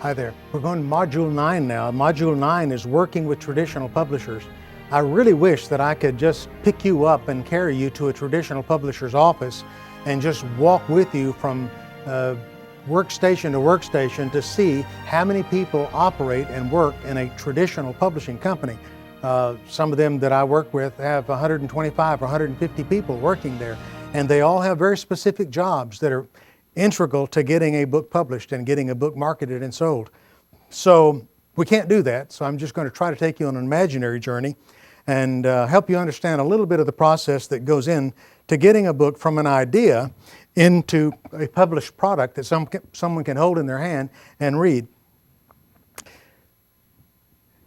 Hi there. We're going to Module 9 now. Module 9 is working with traditional publishers. I really wish that I could just pick you up and carry you to a traditional publisher's office and just walk with you from workstation to workstation to see how many people operate and work in a traditional publishing company. Some of them that I work with have 125 or 150 people working there, and they all have very specific jobs that are integral to getting a book published and getting a book marketed and sold. So we can't do that, so I'm just going to try to take you on an imaginary journey and help you understand a little bit of the process that goes in to getting a book from an idea into a published product that someone can hold in their hand and read.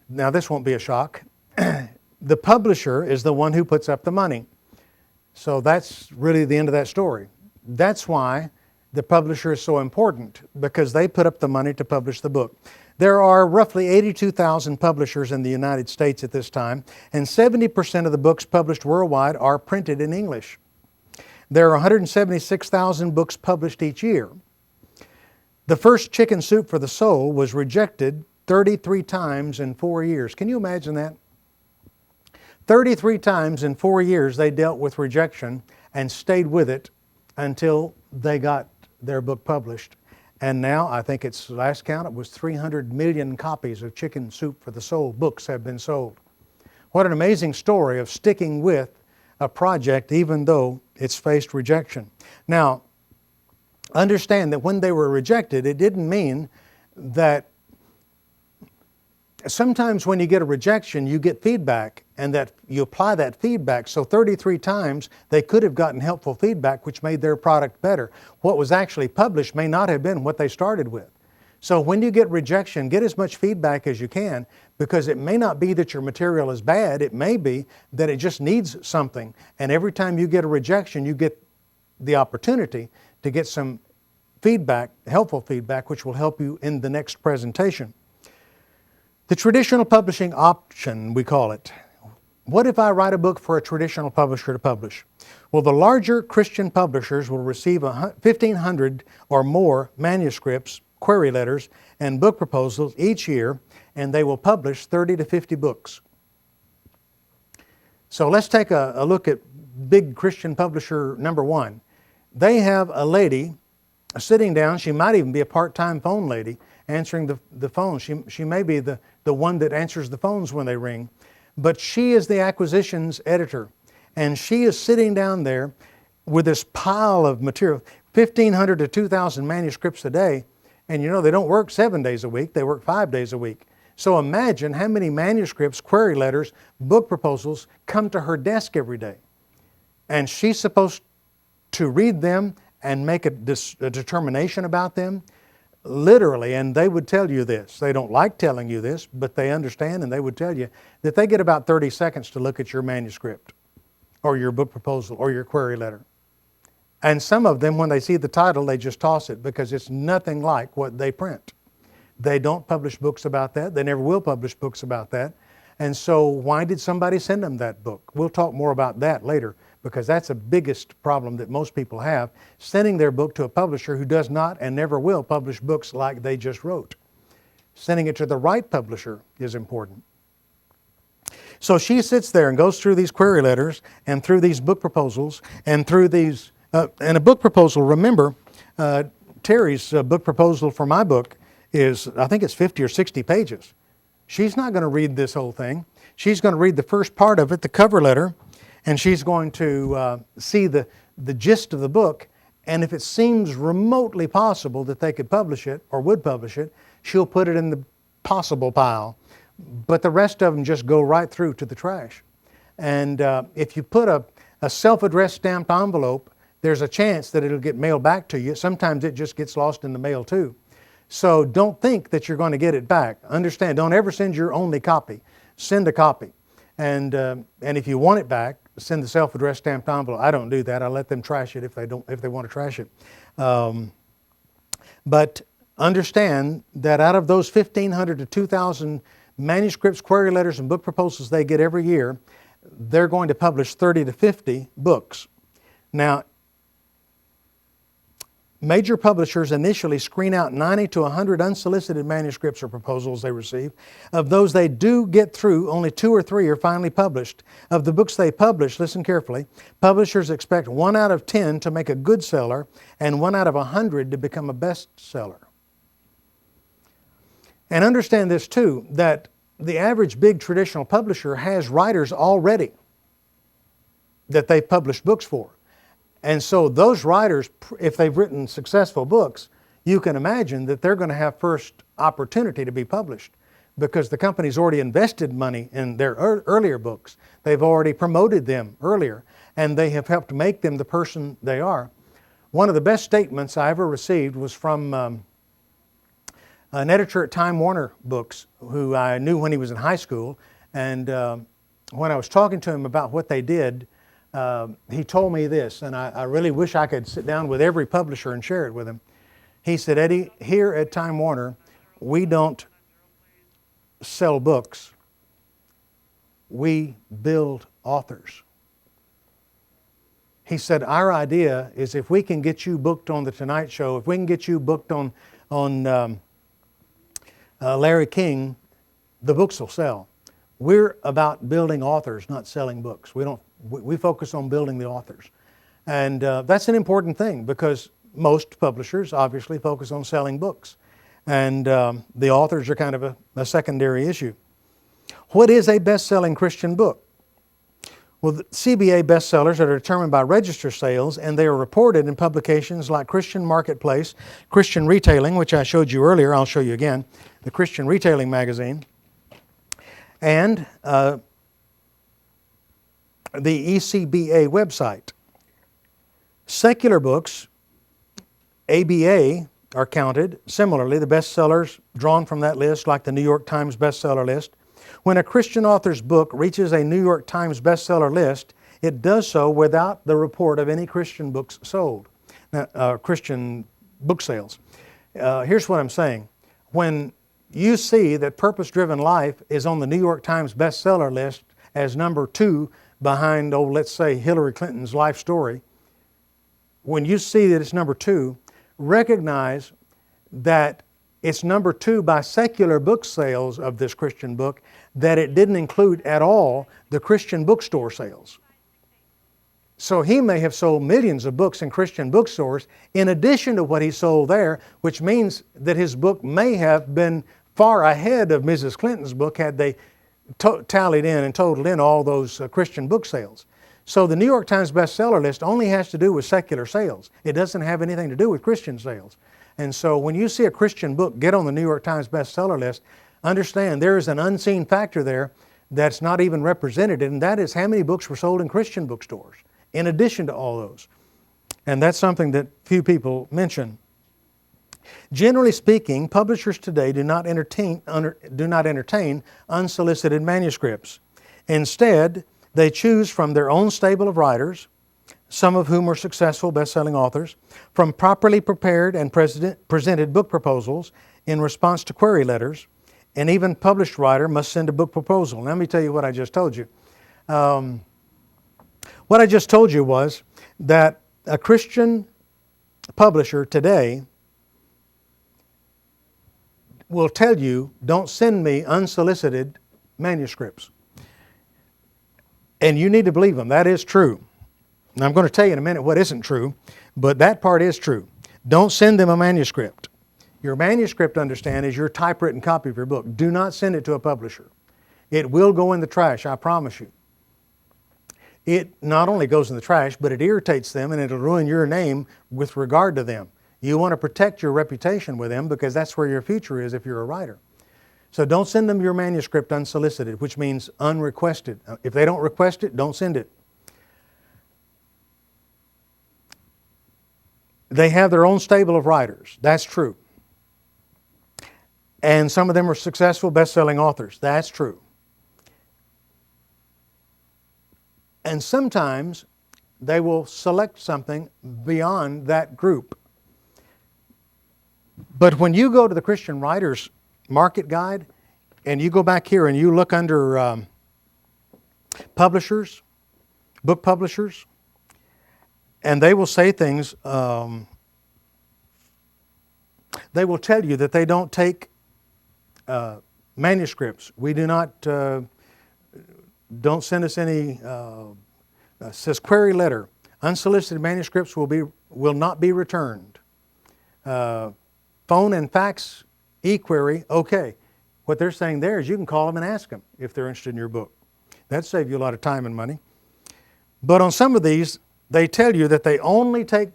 Now this won't be a shock. The publisher is the one who puts up the money. So that's really the end of that story. That's why the publisher is so important, because they put up the money to publish the book. There are roughly 82,000 publishers in the United States at this time, and 70% of the books published worldwide are printed in English. There are 176,000 books published each year. The first Chicken Soup for the Soul was rejected 33 times in 4 years. Can you imagine that? 33 times in 4 years they dealt with rejection and stayed with it until they got their book published. And now, I think its last count, it was 300 million copies of Chicken Soup for the Soul books have been sold. What an amazing story of sticking with a project even though it's faced rejection. Now, understand that when they were rejected, it didn't mean that sometimes when you get a rejection, you get feedback, and that you apply that feedback. So 33 times they could have gotten helpful feedback which made their product better. What was actually published may not have been what they started with. So when you get rejection, get as much feedback as you can, because it may not be that your material is bad. It may be that it just needs something. And every time you get a rejection, you get the opportunity to get some feedback, helpful feedback, which will help you in the next presentation. The traditional publishing option, we call it. What if I write a book for a traditional publisher to publish? Well, the larger Christian publishers will receive 1,500 or more manuscripts, query letters, and book proposals each year, and they will publish 30 to 50 books. So let's take a look at big Christian publisher number one. They have a lady sitting down. She might even be a part-time phone lady answering the phone. She may be the one that answers the phones when they ring. But she is the acquisitions editor, and she is sitting down there with this pile of material, 1,500 to 2,000 manuscripts a day. And you know, they don't work 7 days a week, they work 5 days a week. So imagine how many manuscripts, query letters, book proposals come to her desk every day. And she's supposed to read them and make a determination about them. Literally, and they would tell you this. They don't like telling you this, but they understand, and they would tell you that they get about 30 seconds to look at your manuscript or your book proposal or your query letter. And some of them, when they see the title, they just toss it because it's nothing like what they print. They don't publish books about that. They never will publish books about that. And so why did somebody send them that book? We'll talk more about that later, because that's the biggest problem that most people have, sending their book to a publisher who does not and never will publish books like they just wrote. Sending it to the right publisher is important. So she sits there and goes through these query letters and through these book proposals and through these, and a book proposal, remember, Terry's book proposal for my book is, I think it's 50 or 60 pages. She's not going to read this whole thing. She's going to read the first part of it, the cover letter, and she's going to see the gist of the book, and if it seems remotely possible that they could publish it or would publish it, she'll put it in the possible pile. But the rest of them just go right through to the trash. And if you put a self-addressed stamped envelope, there's a chance that it'll get mailed back to you. Sometimes it just gets lost in the mail too. So don't think that you're going to get it back. Understand, don't ever send your only copy. Send a copy. And if you want it back, send the self-addressed stamped envelope. I don't do that. I let them trash it if they want to trash it. But understand that out of those 1,500 to 2,000 manuscripts, query letters, and book proposals they get every year, they're going to publish 30 to 50 books. Now, Major publishers initially screen out 90 to 100 unsolicited manuscripts or proposals they receive. Of those they do get through, only 2 or 3 are finally published. Of the books they publish, listen carefully, publishers expect 1 out of 10 to make a good seller and 1 out of 100 to become a bestseller. And understand this too, that the average big traditional publisher has writers already that they've published books for. And so those writers, if they've written successful books, you can imagine that they're going to have first opportunity to be published because the company's already invested money in their earlier books. They've already promoted them earlier, and they have helped make them the person they are. One of the best statements I ever received was from an editor at Time Warner Books who I knew when he was in high school. And when I was talking to him about what they did, he told me this, and I really wish I could sit down with every publisher and share it with him. He said, Eddie, here at Time Warner, we don't sell books. We build authors. He said, our idea is if we can get you booked on The Tonight Show, if we can get you booked on Larry King, the books will sell. We're about building authors, not selling books. We focus on building the authors. And that's an important thing because most publishers obviously focus on selling books. And the authors are kind of a secondary issue. What is a best-selling Christian book? Well, the CBA bestsellers are determined by register sales, and they are reported in publications like Christian Marketplace, Christian Retailing, which I showed you earlier, I'll show you again, the Christian Retailing magazine, and the ECBA website. Secular books, ABA, are counted. Similarly, the bestsellers drawn from that list, like the New York Times bestseller list. When a Christian author's book reaches a New York Times bestseller list, it does so without the report of any Christian books sold, Christian book sales. Here's what I'm saying. When you see that Purpose Driven Life is on the New York Times bestseller list as number 2 behind, let's say, Hillary Clinton's life story, when you see that it's number 2, recognize that it's number 2 by secular book sales of this Christian book, that it didn't include at all the Christian bookstore sales. So he may have sold millions of books in Christian bookstores in addition to what he sold there, which means that his book may have been far ahead of Mrs. Clinton's book had they tallied in and totaled in all those Christian book sales. So the New York Times bestseller list only has to do with secular sales. It doesn't have anything to do with Christian sales. And so when you see a Christian book get on the New York Times bestseller list, understand there is an unseen factor there that's not even represented, and that is how many books were sold in Christian bookstores, in addition to all those. And that's something that few people mention. Generally speaking, publishers today do not entertain unsolicited manuscripts. Instead, they choose from their own stable of writers, some of whom are successful best-selling authors, from properly prepared and presented book proposals in response to query letters. An even published writer must send a book proposal. Let me tell you what I just told you. What I just told you was that a Christian publisher today will tell you, don't send me unsolicited manuscripts. And you need to believe them. That is true. And I'm going to tell you in a minute what isn't true, but that part is true. Don't send them a manuscript. Your manuscript, understand, is your typewritten copy of your book. Do not send it to a publisher. It will go in the trash, I promise you. It not only goes in the trash, but it irritates them and it'll ruin your name with regard to them. You want to protect your reputation with them because that's where your future is if you're a writer. So don't send them your manuscript unsolicited, which means unrequested. If they don't request it, don't send it. They have their own stable of writers. That's true. And some of them are successful best-selling authors. That's true. And sometimes they will select something beyond that group. But when you go to the Christian Writers Market Guide and you go back here and you look under publishers, book publishers, and they will say things they will tell you that they don't take manuscripts. We do not, don't send us any, says query letter. Unsolicited manuscripts will not be returned. Phone and fax e-query, okay. What they're saying there is you can call them and ask them if they're interested in your book. That'd save you a lot of time and money. But on some of these, they tell you that they only take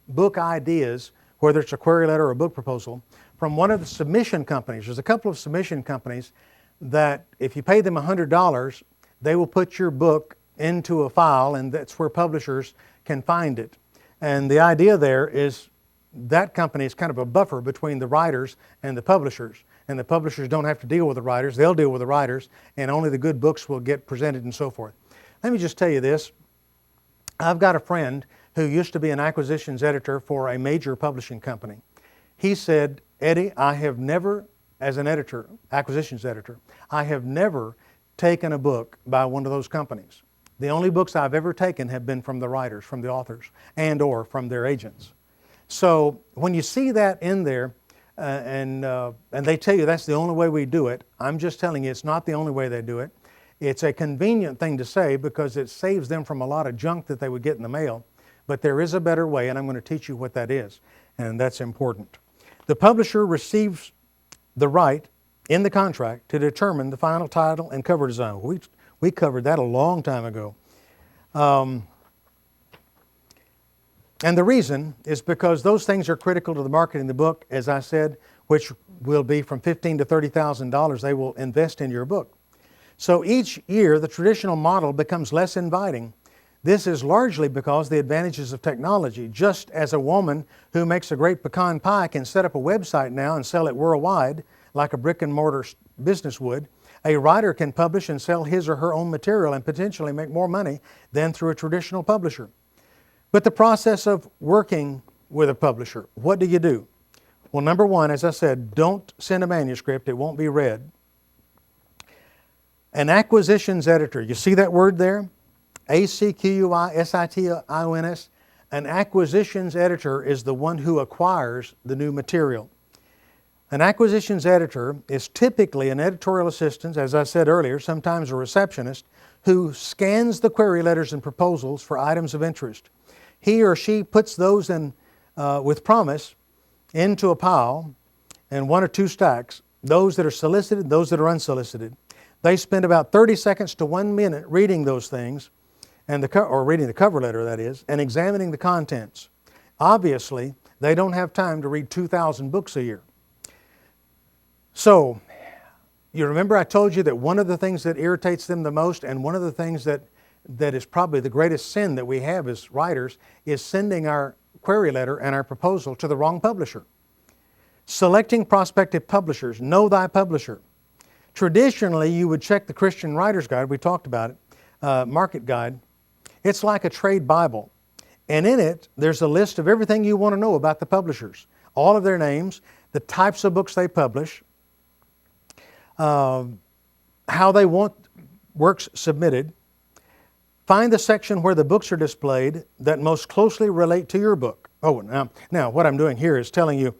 book ideas, whether it's a query letter or a book proposal, from one of the submission companies. There's a couple of submission companies that if you pay them $100, they will put your book into a file, and that's where publishers can find it. And the idea there is that company is kind of a buffer between the writers and the publishers. And the publishers don't have to deal with the writers. They'll deal with the writers, and only the good books will get presented and so forth. Let me just tell you this. I've got a friend who used to be an acquisitions editor for a major publishing company. He said, Eddie, I have never, as an editor, acquisitions editor, I have never taken a book by one of those companies. The only books I've ever taken have been from the writers, from the authors, and or from their agents. So when you see that in there, and they tell you that's the only way we do it, I'm just telling you it's not the only way they do it. It's a convenient thing to say because it saves them from a lot of junk that they would get in the mail. But there is a better way, and I'm going to teach you what that is, and that's important. The publisher receives the right in the contract to determine the final title and cover design. We covered that a long time ago. And the reason is because those things are critical to the marketing of the book, as I said, which will be from $15,000 to $30,000 they will invest in your book. So each year, the traditional model becomes less inviting. This is largely because the advantages of technology. Just as a woman who makes a great pecan pie can set up a website now and sell it worldwide, like a brick and mortar business would, a writer can publish and sell his or her own material and potentially make more money than through a traditional publisher. But the process of working with a publisher, what do you do? Well, number one, as I said, don't send a manuscript. It won't be read. An acquisitions editor, you see that word there? A-C-Q-U-I-S-I-T-I-O-N-S. An acquisitions editor is the one who acquires the new material. An acquisitions editor is typically an editorial assistant, as I said earlier, sometimes a receptionist, who scans the query letters and proposals for items of interest. He or she puts those in, with promise into a pile in one or two stacks, those that are solicited, those that are unsolicited. They spend about 30 seconds to 1 minute reading those things, or reading the cover letter, that is, and examining the contents. Obviously, they don't have time to read 2,000 books a year. So, you remember I told you that one of the things that irritates them the most, and one of the things that is probably the greatest sin that we have as writers, is sending our query letter and our proposal to the wrong publisher. Selecting prospective publishers, know thy publisher. Traditionally, you would check the Christian Writer's Guide, we talked about it, market guide. It's like a trade Bible. And in it, there's a list of everything you want to know about the publishers. All of their names, the types of books they publish, how they want works submitted. Find the section where the books are displayed that most closely relate to your book. Oh, now what I'm doing here is telling you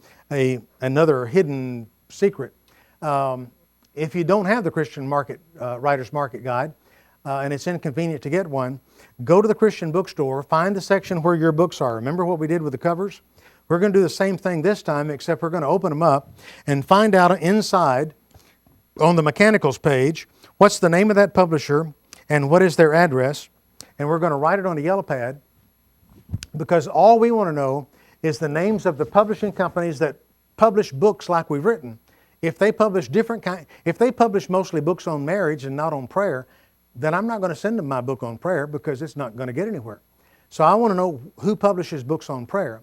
another hidden secret. If you don't have the Christian Writer's Market Guide, and it's inconvenient to get one, go to the Christian bookstore, find the section where your books are. Remember what we did with the covers? We're going to do the same thing this time, except we're going to open them up and find out inside, on the mechanicals page, what's the name of that publisher and what is their address. And we're going to write it on a yellow pad, because all we want to know is the names of the publishing companies that publish books like we've written. If they publish if they publish mostly books on marriage and not on prayer, then I'm not going to send them my book on prayer because it's not going to get anywhere. So I want to know who publishes books on prayer.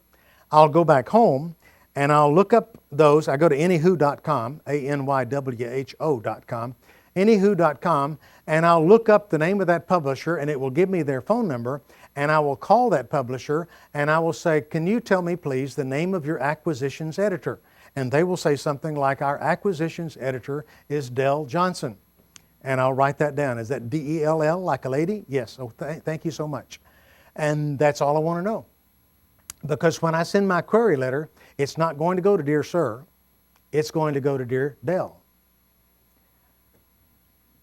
I'll go back home and I'll look up those. I go to anywho.com, A-N-Y-W-H-O.com, anywho.com, and I'll look up the name of that publisher, and it will give me their phone number, and I will call that publisher and I will say, can you tell me please the name of your acquisitions editor? And they will say something like, our acquisitions editor is Dell Johnson. And I'll write that down. Is that D-E-L-L, like a lady? Yes. Oh, thank you so much. And that's all I want to know. Because when I send my query letter, it's not going to go to Dear Sir. it's going to go to Dear Del.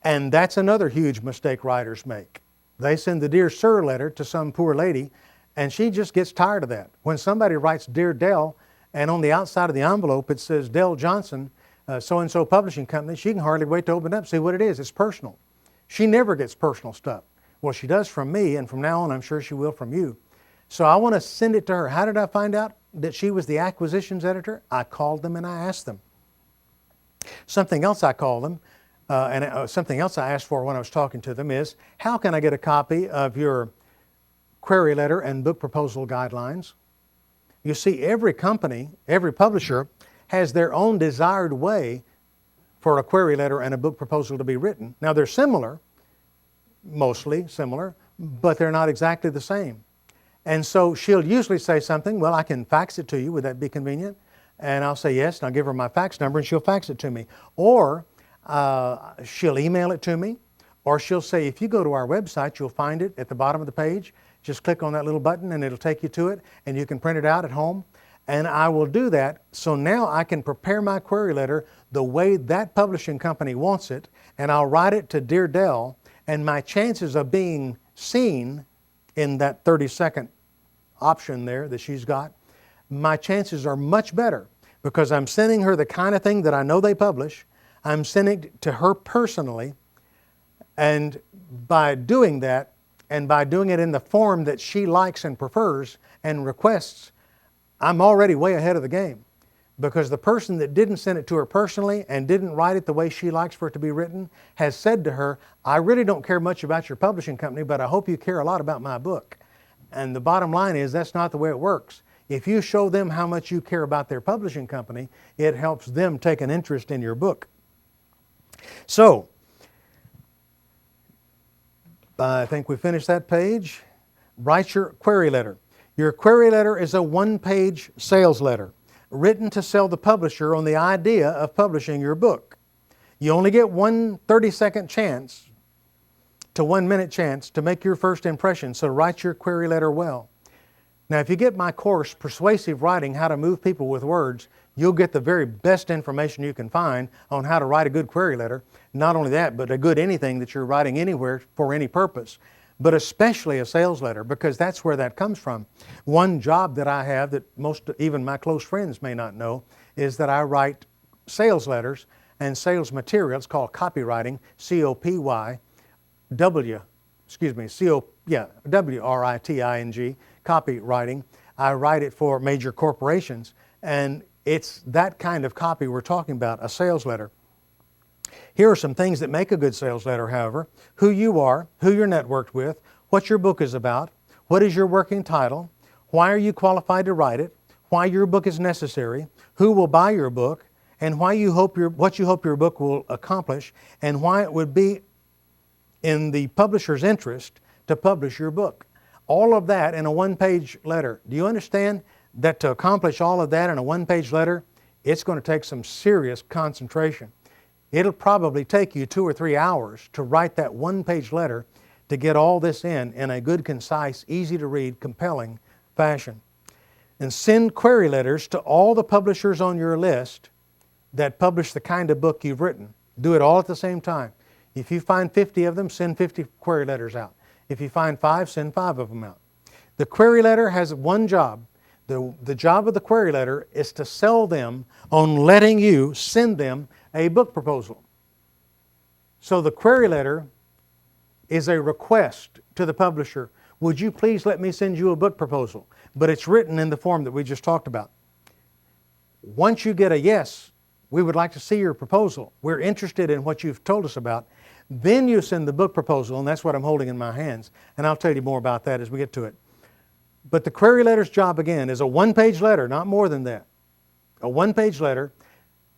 And that's another huge mistake writers make. They send the Dear Sir letter to some poor lady, and she just gets tired of that. When somebody writes Dear Del, and on the outside of the envelope it says Del Johnson, so-and-so publishing company, she can hardly wait to open it up and see what it is. It's personal. She never gets personal stuff. Well, she does from me, and from now on I'm sure she will from you. So I want to send it to her. How did I find out that she was the acquisitions editor? I called them and I asked them. Something else I called them, something else I asked for when I was talking to them is, how can I get a copy of your query letter and book proposal guidelines? You see, every company, every publisher has their own desired way for a query letter and a book proposal to be written. Now they're similar, mostly similar, but they're not exactly the same. And so she'll usually say something, well, I can fax it to you, would that be convenient? And I'll say yes, and I'll give her my fax number and she'll fax it to me. Or she'll email it to me, or she'll say, if you go to our website, you'll find it at the bottom of the page. Just click on that little button and it'll take you to it, and you can print it out at home. And I will do that, so now I can prepare my query letter the way that publishing company wants it, and I'll write it to Dear Del, and my chances of being seen in that 30-second option there that she's got, my chances are much better because I'm sending her the kind of thing that I know they publish. I'm sending it to her personally, and by doing that, and by doing it in the form that she likes and prefers and requests, I'm already way ahead of the game, because the person that didn't send it to her personally and didn't write it the way she likes for it to be written has said to her, I really don't care much about your publishing company, but I hope you care a lot about my book. And the bottom line is that's not the way it works. If you show them how much you care about their publishing company, it helps them take an interest in your book. So, I think we finished that page. Write your query letter. Your query letter is a one-page sales letter written to sell the publisher on the idea of publishing your book. You only get one 30-second chance to 1 minute chance to make your first impression, so write your query letter well. Now, if you get my course, Persuasive Writing, How to Move People with Words, you'll get the very best information you can find on how to write a good query letter. Not only that, but a good anything that you're writing anywhere for any purpose, but especially a sales letter, because that's where that comes from. One job that I have that most, even my close friends may not know, is that I write sales letters and sales materials called copywriting, W-R-I-T-I-N-G, copywriting. I write it for major corporations, and it's that kind of copy we're talking about, a sales letter. Here are some things that make a good sales letter, however. Who you are, who you're networked with, what your book is about, what is your working title, why are you qualified to write it, why your book is necessary, who will buy your book, and what you hope your book will accomplish, and why it would be in the publisher's interest to publish your book. All of that in a one-page letter. Do you understand that to accomplish all of that in a one-page letter, it's going to take some serious concentration. It'll probably take you 2 or 3 hours to write that one-page letter to get all this in a good, concise, easy-to-read, compelling fashion. And send query letters to all the publishers on your list that publish the kind of book you've written. Do it all at the same time. If you find 50 of them, send 50 query letters out. If you find 5, send 5 of them out. The query letter has one job. The job of the query letter is to sell them on letting you send them a book proposal. So the query letter is a request to the publisher. Would you please let me send you a book proposal? But it's written in the form that we just talked about. Once you get a yes, we would like to see your proposal. We're interested in what you've told us about. Then you send the book proposal, and that's what I'm holding in my hands. And I'll tell you more about that as we get to it. But the query letter's job, again, is a one-page letter, not more than that. A one-page letter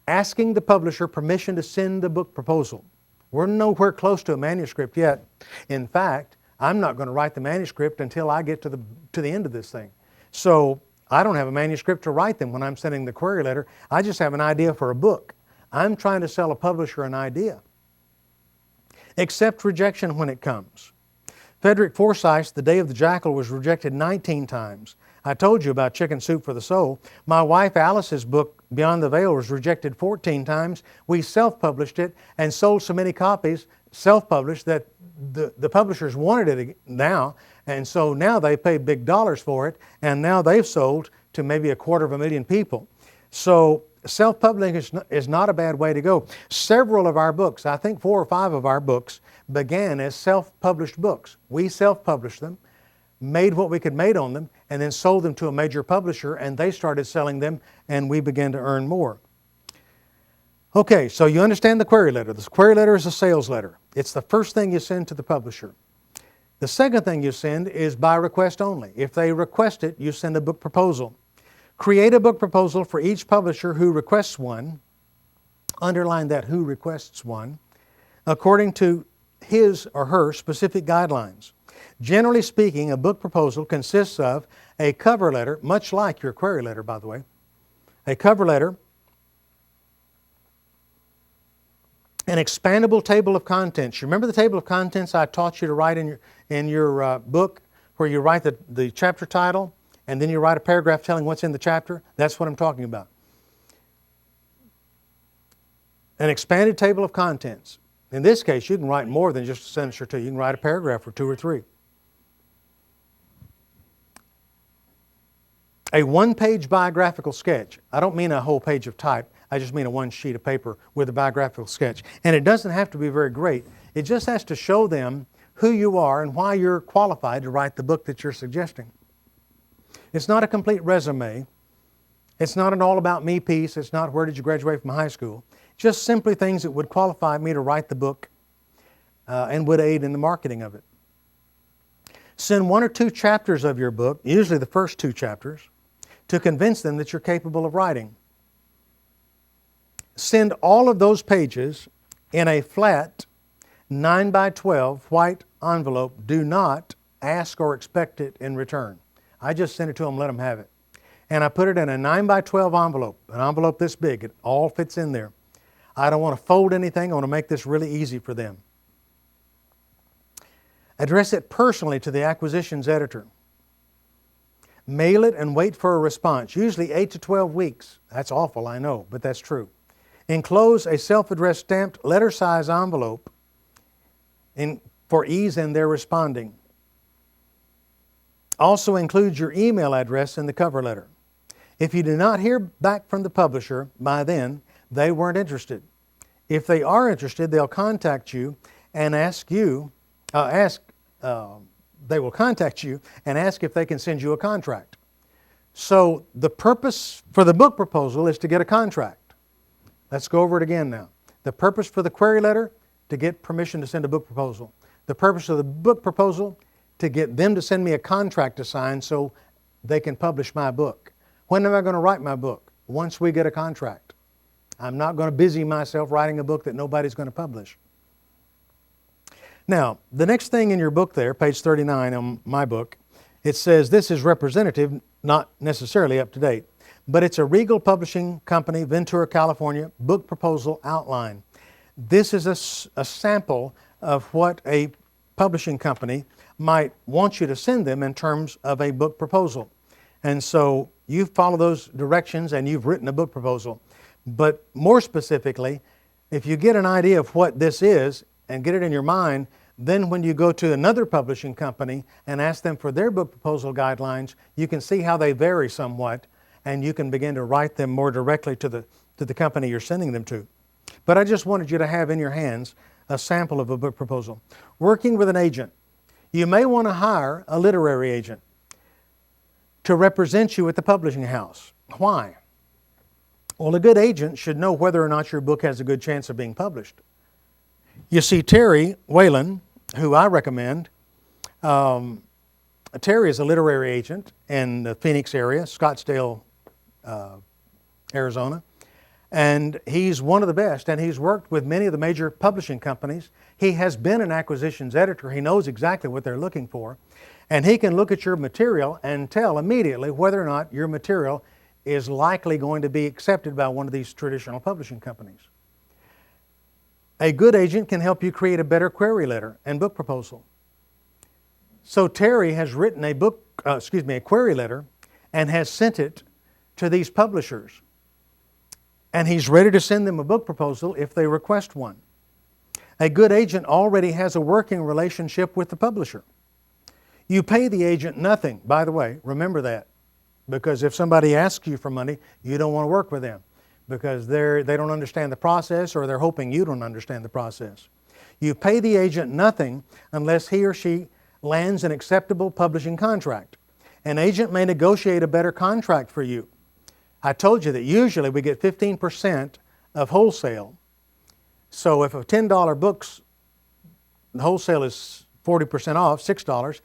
asking the publisher permission to send the book proposal. We're nowhere close to a manuscript yet. In fact, I'm not going to write the manuscript until I get to the end of this thing. So I don't have a manuscript to write them when I'm sending the query letter. I just have an idea for a book. I'm trying to sell a publisher an idea. Accept rejection when it comes. Frederick Forsyth, The Day of the Jackal, was rejected 19 times. I told you about Chicken Soup for the Soul. My wife Alice's book, Beyond the Veil, was rejected 14 times. We self-published it and sold so many copies, self-published, that the publishers wanted it now. And so now they pay big dollars for it, and now they've sold to maybe 250,000 people. So self-publishing is not a bad way to go. Several of our books, I think 4 or 5 of our books, began as self-published books. We self-published them, made what we could make on them, and then sold them to a major publisher, and they started selling them, and we began to earn more. Okay, so you understand the query letter. The query letter is a sales letter. It's the first thing you send to the publisher. The second thing you send is by request only. If they request it, you send a book proposal. Create a book proposal for each publisher who requests one. Underline that, who requests one, according to his or her specific guidelines. Generally speaking, a book proposal consists of a cover letter, much like your query letter, by the way, a cover letter, an expandable table of contents. You remember the table of contents I taught you to write in your book, where you write the chapter title and then you write a paragraph telling what's in the chapter? That's what I'm talking about. An expanded table of contents. In this case, you can write more than just a sentence or two. You can write a paragraph or 2 or 3. A one-page biographical sketch. I don't mean a whole page of type. I just mean a one sheet of paper with a biographical sketch. And it doesn't have to be very great. It just has to show them who you are and why you're qualified to write the book that you're suggesting. It's not a complete resume. It's not an all-about-me piece. It's not where did you graduate from high school. Just simply things that would qualify me to write the book and would aid in the marketing of it. Send 1 or 2 chapters of your book, usually the first 2 chapters, to convince them that you're capable of writing. Send all of those pages in a flat 9 by 12 white envelope. Do not ask or expect it in return. I just send it to them, let them have it. And I put it in a 9 by 12 envelope, an envelope this big. It all fits in there. I don't want to fold anything. I want to make this really easy for them. Address it personally to the acquisitions editor. Mail it and wait for a response, usually 8 to 12 weeks. That's awful, I know, but that's true. Enclose a self-addressed stamped letter-size envelope for ease in their responding. Also include your email address in the cover letter. If you do not hear back from the publisher by then, they weren't interested. If they are interested, they'll contact you and they will contact you and ask if they can send you a contract. So the purpose for the book proposal is to get a contract. Let's go over it again now. The purpose for the query letter, to get permission to send a book proposal. The purpose of the book proposal, to get them to send me a contract to sign so they can publish my book. When am I going to write my book? Once we get a contract. I'm not going to busy myself writing a book that nobody's going to publish. Now, the next thing in your book there, page 39 on my book, it says this is representative, not necessarily up to date, but it's a Regal Publishing Company, Ventura, California, book proposal outline. This is a sample of what a publishing company might want you to send them in terms of a book proposal. And so you follow those directions and you've written a book proposal. But more specifically, if you get an idea of what this is and get it in your mind, then when you go to another publishing company and ask them for their book proposal guidelines, you can see how they vary somewhat, and you can begin to write them more directly to the company you're sending them to. But I just wanted you to have in your hands a sample of a book proposal. Working with an agent. You may want to hire a literary agent to represent you at the publishing house. Why? Well, a good agent should know whether or not your book has a good chance of being published. You see, Terry Whalen, who I recommend, Terry is a literary agent in the Phoenix area, Scottsdale, Arizona, and he's one of the best, and he's worked with many of the major publishing companies. He has been an acquisitions editor. He knows exactly what they're looking for, and he can look at your material and tell immediately whether or not your material is likely going to be accepted by one of these traditional publishing companies. A good agent can help you create a better query letter and book proposal. So Terry has written a query letter and has sent it to these publishers. And he's ready to send them a book proposal if they request one. A good agent already has a working relationship with the publisher. You pay the agent nothing. By the way, remember that. Because if somebody asks you for money, you don't want to work with them because they don't understand the process, or they're hoping you don't understand the process. You pay the agent nothing unless he or she lands an acceptable publishing contract. An agent may negotiate a better contract for you. I told you that usually we get 15% of wholesale. So if a $10 book's the wholesale is 40% off, $6,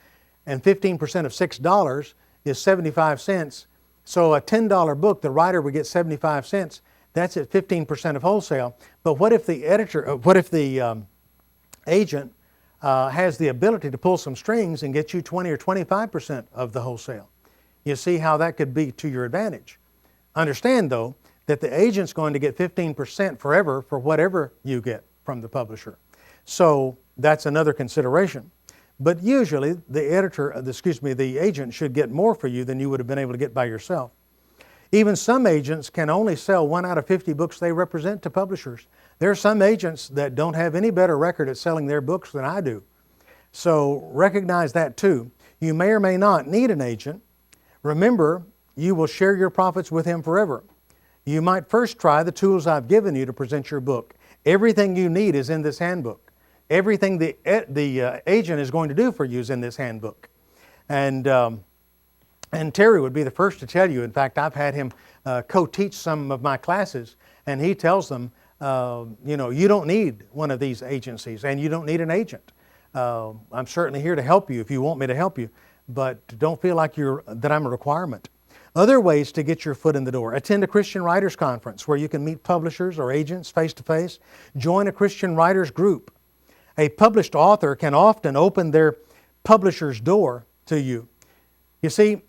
and 15% of $6 is 75 cents. So a $10 book, the writer would get 75 cents. That's at 15% of wholesale. But what if the agent has the ability to pull some strings and get you 20 or 25% of the wholesale? You see how that could be to your advantage. Understand, though, that the agent's going to get 15% forever for whatever you get from the publisher. So that's another consideration. But usually the agent should get more for you than you would have been able to get by yourself. Even some agents can only sell 1 out of 50 books they represent to publishers. There are some agents that don't have any better record at selling their books than I do. So recognize that too. You may or may not need an agent. Remember, you will share your profits with him forever. You might first try the tools I've given you to present your book. Everything you need is in this handbook. Everything the agent is going to do for you is in this handbook. And Terry would be the first to tell you. In fact, I've had him co-teach some of my classes, and he tells them, you don't need one of these agencies, and you don't need an agent. I'm certainly here to help you if you want me to help you, but don't feel like that I'm a requirement. Other ways to get your foot in the door. Attend a Christian Writers Conference where you can meet publishers or agents face-to-face. Join a Christian writers group. A published author can often open their publisher's door to you. You see,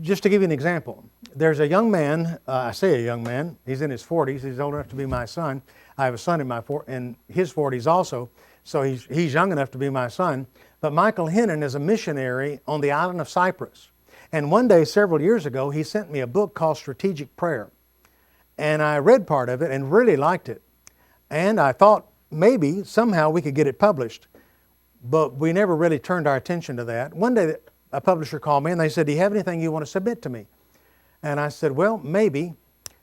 just to give you an example, there's a young man, I say a young man, he's in his 40s, he's old enough to be my son. I have a son in his 40s also, so he's young enough to be my son. But Michael Hennon is a missionary on the island of Cyprus. And one day, several years ago, he sent me a book called Strategic Prayer. And I read part of it and really liked it. And I thought maybe somehow we could get it published. But we never really turned our attention to that. One day, a publisher called me and they said, "Do you have anything you want to submit to me?" And I said, "Well, maybe.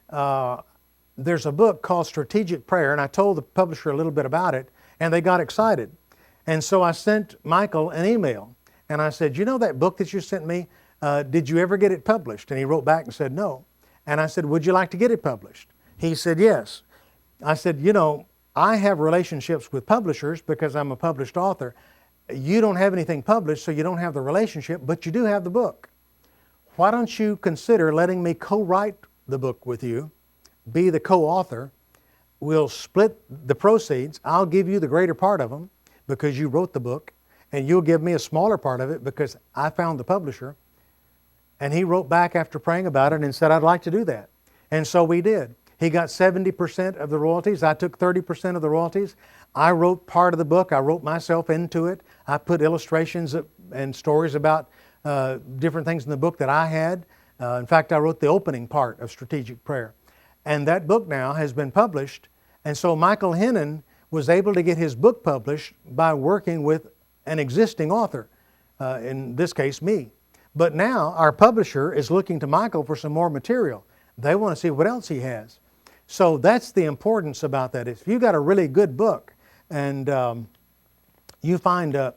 There's a book called Strategic Prayer," and I told the publisher a little bit about it, and they got excited. And so I sent Michael an email, and I said, "You know that book that you sent me? Did you ever get it published?" And he wrote back and said, "No." And I said, "Would you like to get it published?" He said, "Yes." I said, I have relationships with publishers because I'm a published author. You don't have anything published, so you don't have the relationship, but you do have the book. Why don't you consider letting me co-write the book with you, be the co-author? We'll split the proceeds. I'll give you the greater part of them because you wrote the book, and you'll give me a smaller part of it because I found the publisher. And he wrote back after praying about it and said, "I'd like to do that." And so we did. He got 70% of the royalties. I took 30% of the royalties. I wrote part of the book. I wrote myself into it. I put illustrations and stories about different things in the book that I had. In fact, I wrote the opening part of Strategic Prayer. And that book now has been published. And so Michael Hennon was able to get his book published by working with an existing author, in this case, me. But now our publisher is looking to Michael for some more material. They want to see what else he has. So that's the importance about that. If you got a really good book and you find an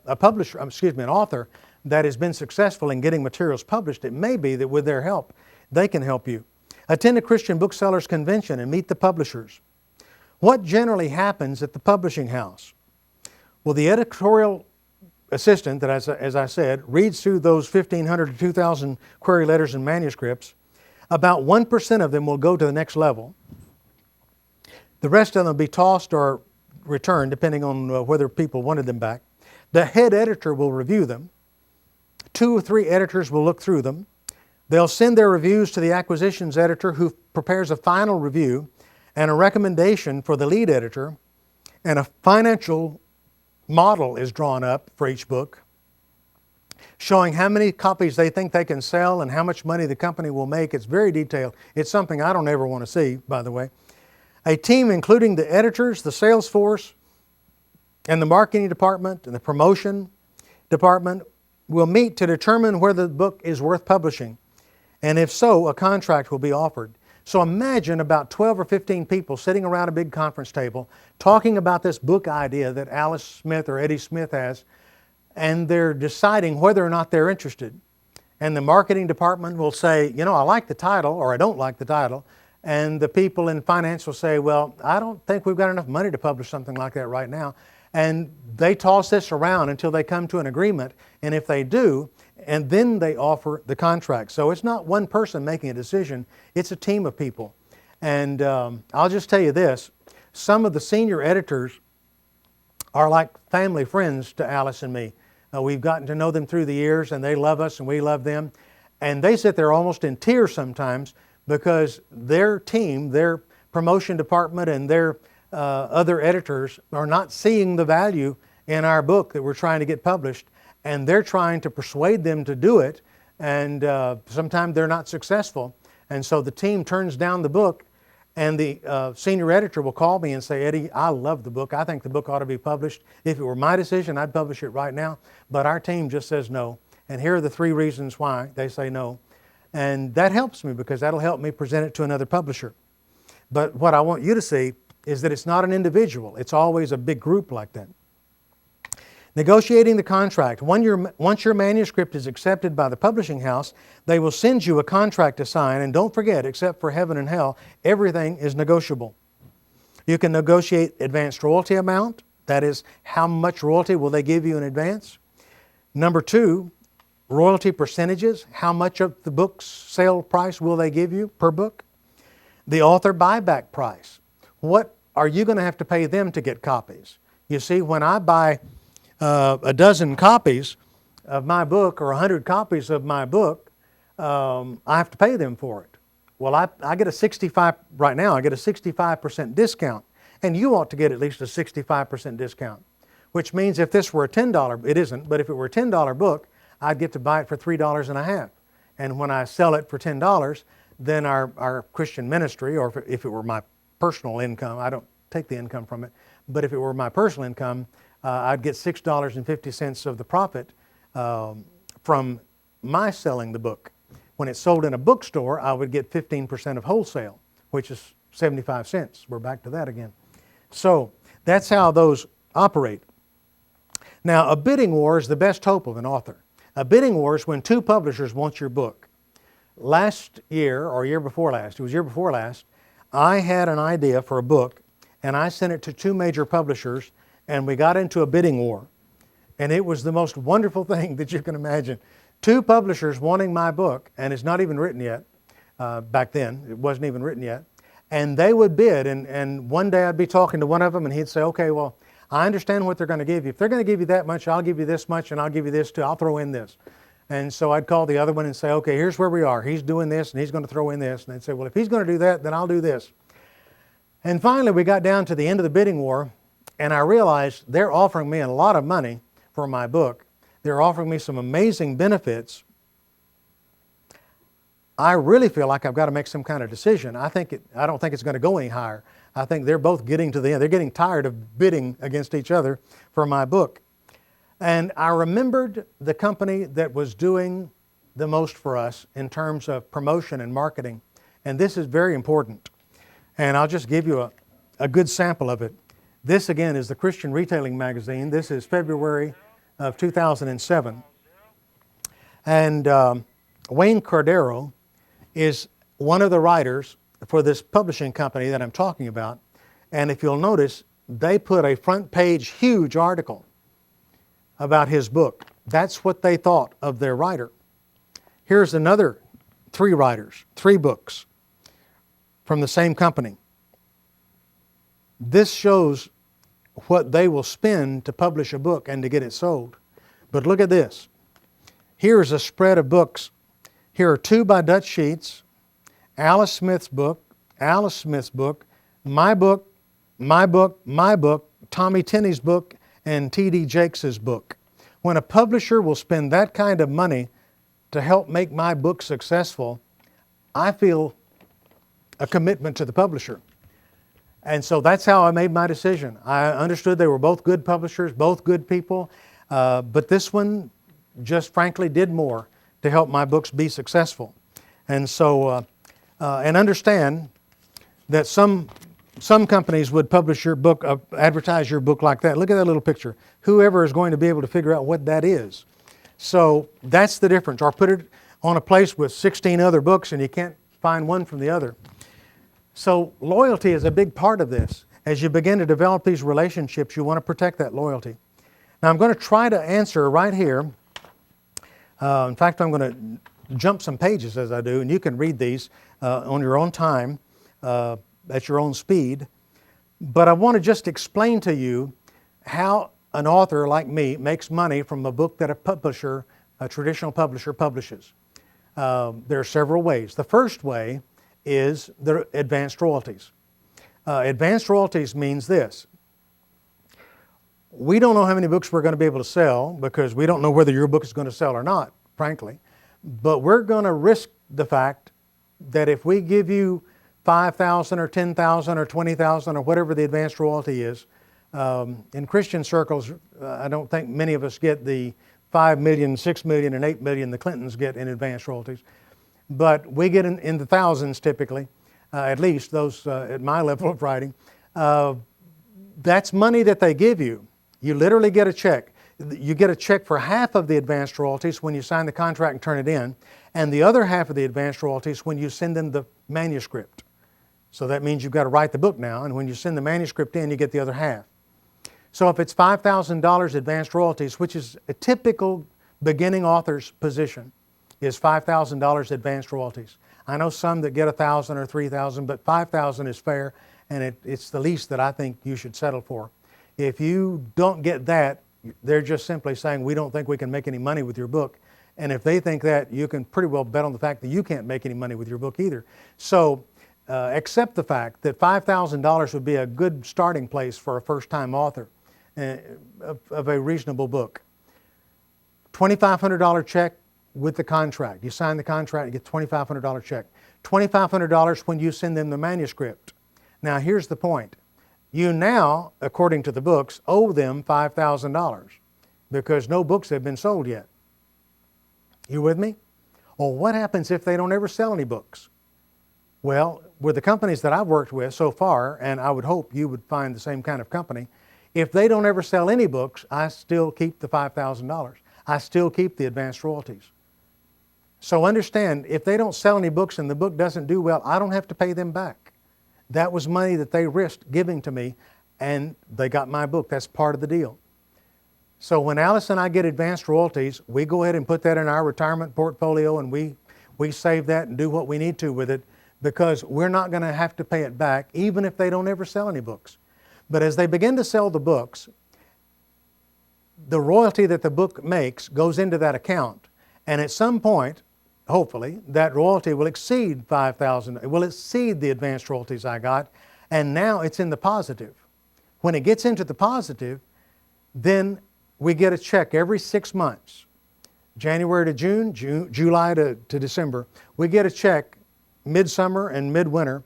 author that has been successful in getting materials published, it may be that with their help, they can help you. Attend a Christian Booksellers Convention and meet the publishers. What generally happens at the publishing house? Well, the editorial assistant, that as I said, reads through those 1,500 to 2,000 query letters and manuscripts. About 1% of them will go to the next level. The rest of them will be tossed or returned, depending on whether people wanted them back. The head editor will review them. 2 or 3 editors will look through them. They'll send their reviews to the acquisitions editor, who prepares a final review and a recommendation for the lead editor, and a financial model is drawn up for each book. showing how many copies they think they can sell and how much money the company will make. It's very detailed. It's something I don't ever want to see, by the way. A team including the editors, the sales force, and the marketing department and the promotion department will meet to determine whether the book is worth publishing. And if so, a contract will be offered. So imagine about 12 or 15 people sitting around a big conference table talking about this book idea that Alice Smith or Eddie Smith has, and they're deciding whether or not they're interested. And the marketing department will say, you know, I like the title, or I don't like the title. And the people in finance will say, well, I don't think we've got enough money to publish something like that right now. And they toss this around until they come to an agreement. And if they do, and then they offer the contract. So it's not one person making a decision, it's a team of people. And I'll just tell you this, some of the senior editors are like family friends to Alice and me. We've gotten to know them through the years, and they love us and we love them. And they sit there almost in tears sometimes because their team, their promotion department and their other editors are not seeing the value in our book that we're trying to get published, and they're trying to persuade them to do it, and sometimes they're not successful. And so the team turns down the book, and the senior editor will call me and say, Eddie, I love the book. I think the book ought to be published. If it were my decision, I'd publish it right now, but our team just says no. And here are the 3 reasons why they say no. And that helps me because that'll help me present it to another publisher. But what I want you to see is that it's not an individual. It's always a big group like that. Negotiating the contract. Once your manuscript is accepted by the publishing house, they will send you a contract to sign. And don't forget, except for heaven and hell, everything is negotiable. You can negotiate advanced royalty amount. That is, how much royalty will they give you in advance? Number 2, royalty percentages. How much of the book's sale price will they give you per book? The author buyback price. What are you going to have to pay them to get copies? You see, when I buy a dozen copies of my book or 100 copies of my book, I have to pay them for it. Well, I get a 65, right now I get a 65% discount, and you ought to get at least a 65% discount, which means if this were a $10, it isn't, but if it were a $10 book, I'd get to buy it for $3.50. And when I sell it for $10, then our Christian ministry, or if it were my personal income, I don't take the income from it, but if it were my personal income, I'd get $6.50 of the profit from my selling the book. When it's sold in a bookstore, I would get 15% of wholesale, which is 75 cents. We're back to that again. So that's how those operate. Now, a bidding war is the best hope of an author. A bidding war is when 2 publishers want your book. Last year, or year before last, it was year before last, I had an idea for a book, and I sent it to 2 major publishers, and we got into a bidding war. And it was the most wonderful thing that you can imagine. 2 publishers wanting my book, and it's not even written yet. Back then, it wasn't even written yet. And they would bid, and one day I'd be talking to one of them, and he'd say, okay, well, I understand what they're going to give you. If they're going to give you that much, I'll give you this much, and I'll give you this too. I'll throw in this. And so I'd call the other one and say, okay, here's where we are. He's doing this, and he's going to throw in this. And they'd say, well, if he's going to do that, then I'll do this. And finally, we got down to the end of the bidding war, and I realized they're offering me a lot of money for my book. They're offering me some amazing benefits. I really feel like I've got to make some kind of decision. I don't think it's going to go any higher. I think they're both getting to the end. They're getting tired of bidding against each other for my book. And I remembered the company that was doing the most for us in terms of promotion and marketing. And this is very important. And I'll just give you a good sample of it. This, again, is the Christian Retailing Magazine. This is February of 2007. And Wayne Cordero is one of the writers for this publishing company that I'm talking about. And if you'll notice, they put a front page huge article about his book. That's what they thought of their writer. Here's another 3 writers, 3 books from the same company. This shows what they will spend to publish a book and to get it sold. But look at this. Here's a spread of books. Here are 2 by Dutch Sheets, Alice Smith's book, Alice Smith's book, my book, my book, my book, Tommy Tenney's book, and T.D. Jakes' book. When a publisher will spend that kind of money to help make my book successful, I feel a commitment to the publisher. And so that's how I made my decision. I understood they were both good publishers, both good people, but this one just frankly did more to help my books be successful. And so, and understand that some companies would publish your book, advertise your book like that. Look at that little picture. Whoever is going to be able to figure out what that is. So that's the difference. Or put it on a place with 16 other books and you can't find one from the other. So loyalty is a big part of this. As you begin to develop these relationships, you want to protect that loyalty. Now I'm going to try to answer right here. In fact, I'm going to jump some pages as I do, and you can read these on your own time, at your own speed. But I want to just explain to you how an author like me makes money from a book that a traditional publisher publishes. There are several ways. The first way is the advanced royalties. Advanced royalties means this. We don't know how many books we're going to be able to sell because we don't know whether your book is going to sell or not, frankly. But we're going to risk the fact that if we give you $5,000 or $10,000 or $20,000 or whatever the advanced royalty is, in Christian circles, I don't think many of us get the $5 million, $6 million, and $8 million the Clintons get in advanced royalties. But we get in the thousands typically, at least those at my level of writing. That's money that they give you. You literally get a check. You get a check for half of the advanced royalties when you sign the contract and turn it in, and the other half of the advanced royalties when you send them the manuscript. So that means you've got to write the book now, and when you send the manuscript in, you get the other half. So if it's $5,000 advanced royalties, which is a typical beginning author's position, is $5,000 advanced royalties. I know some that get $1,000 or $3,000, but $5,000 is fair, and it's the least that I think you should settle for. If you don't get that, they're just simply saying, we don't think we can make any money with your book. And if they think that, you can pretty well bet on the fact that you can't make any money with your book either. So accept the fact that $5,000 would be a good starting place for a first-time author of a reasonable book. $2,500 check with the contract. You sign the contract, you get $2,500 check. $2,500 when you send them the manuscript. Now here's the point. You now, according to the books, owe them $5,000 because no books have been sold yet. You with me? Well, what happens if they don't ever sell any books? Well, with the companies that I've worked with so far, and I would hope you would find the same kind of company, if they don't ever sell any books, I still keep the $5,000. I still keep the advanced royalties. So understand, if they don't sell any books and the book doesn't do well, I don't have to pay them back. That was money that they risked giving to me, and they got my book. That's part of the deal. So when Alice and I get advanced royalties, we go ahead and put that in our retirement portfolio, and we save that and do what we need to with it because we're not going to have to pay it back even if they don't ever sell any books. But as they begin to sell the books, the royalty that the book makes goes into that account. And at some point, hopefully, that royalty will exceed $5,000. It will exceed the advanced royalties I got, and now it's in the positive. When it gets into the positive, then we get a check every 6 months. January to June, July to December. We get a check midsummer and midwinter.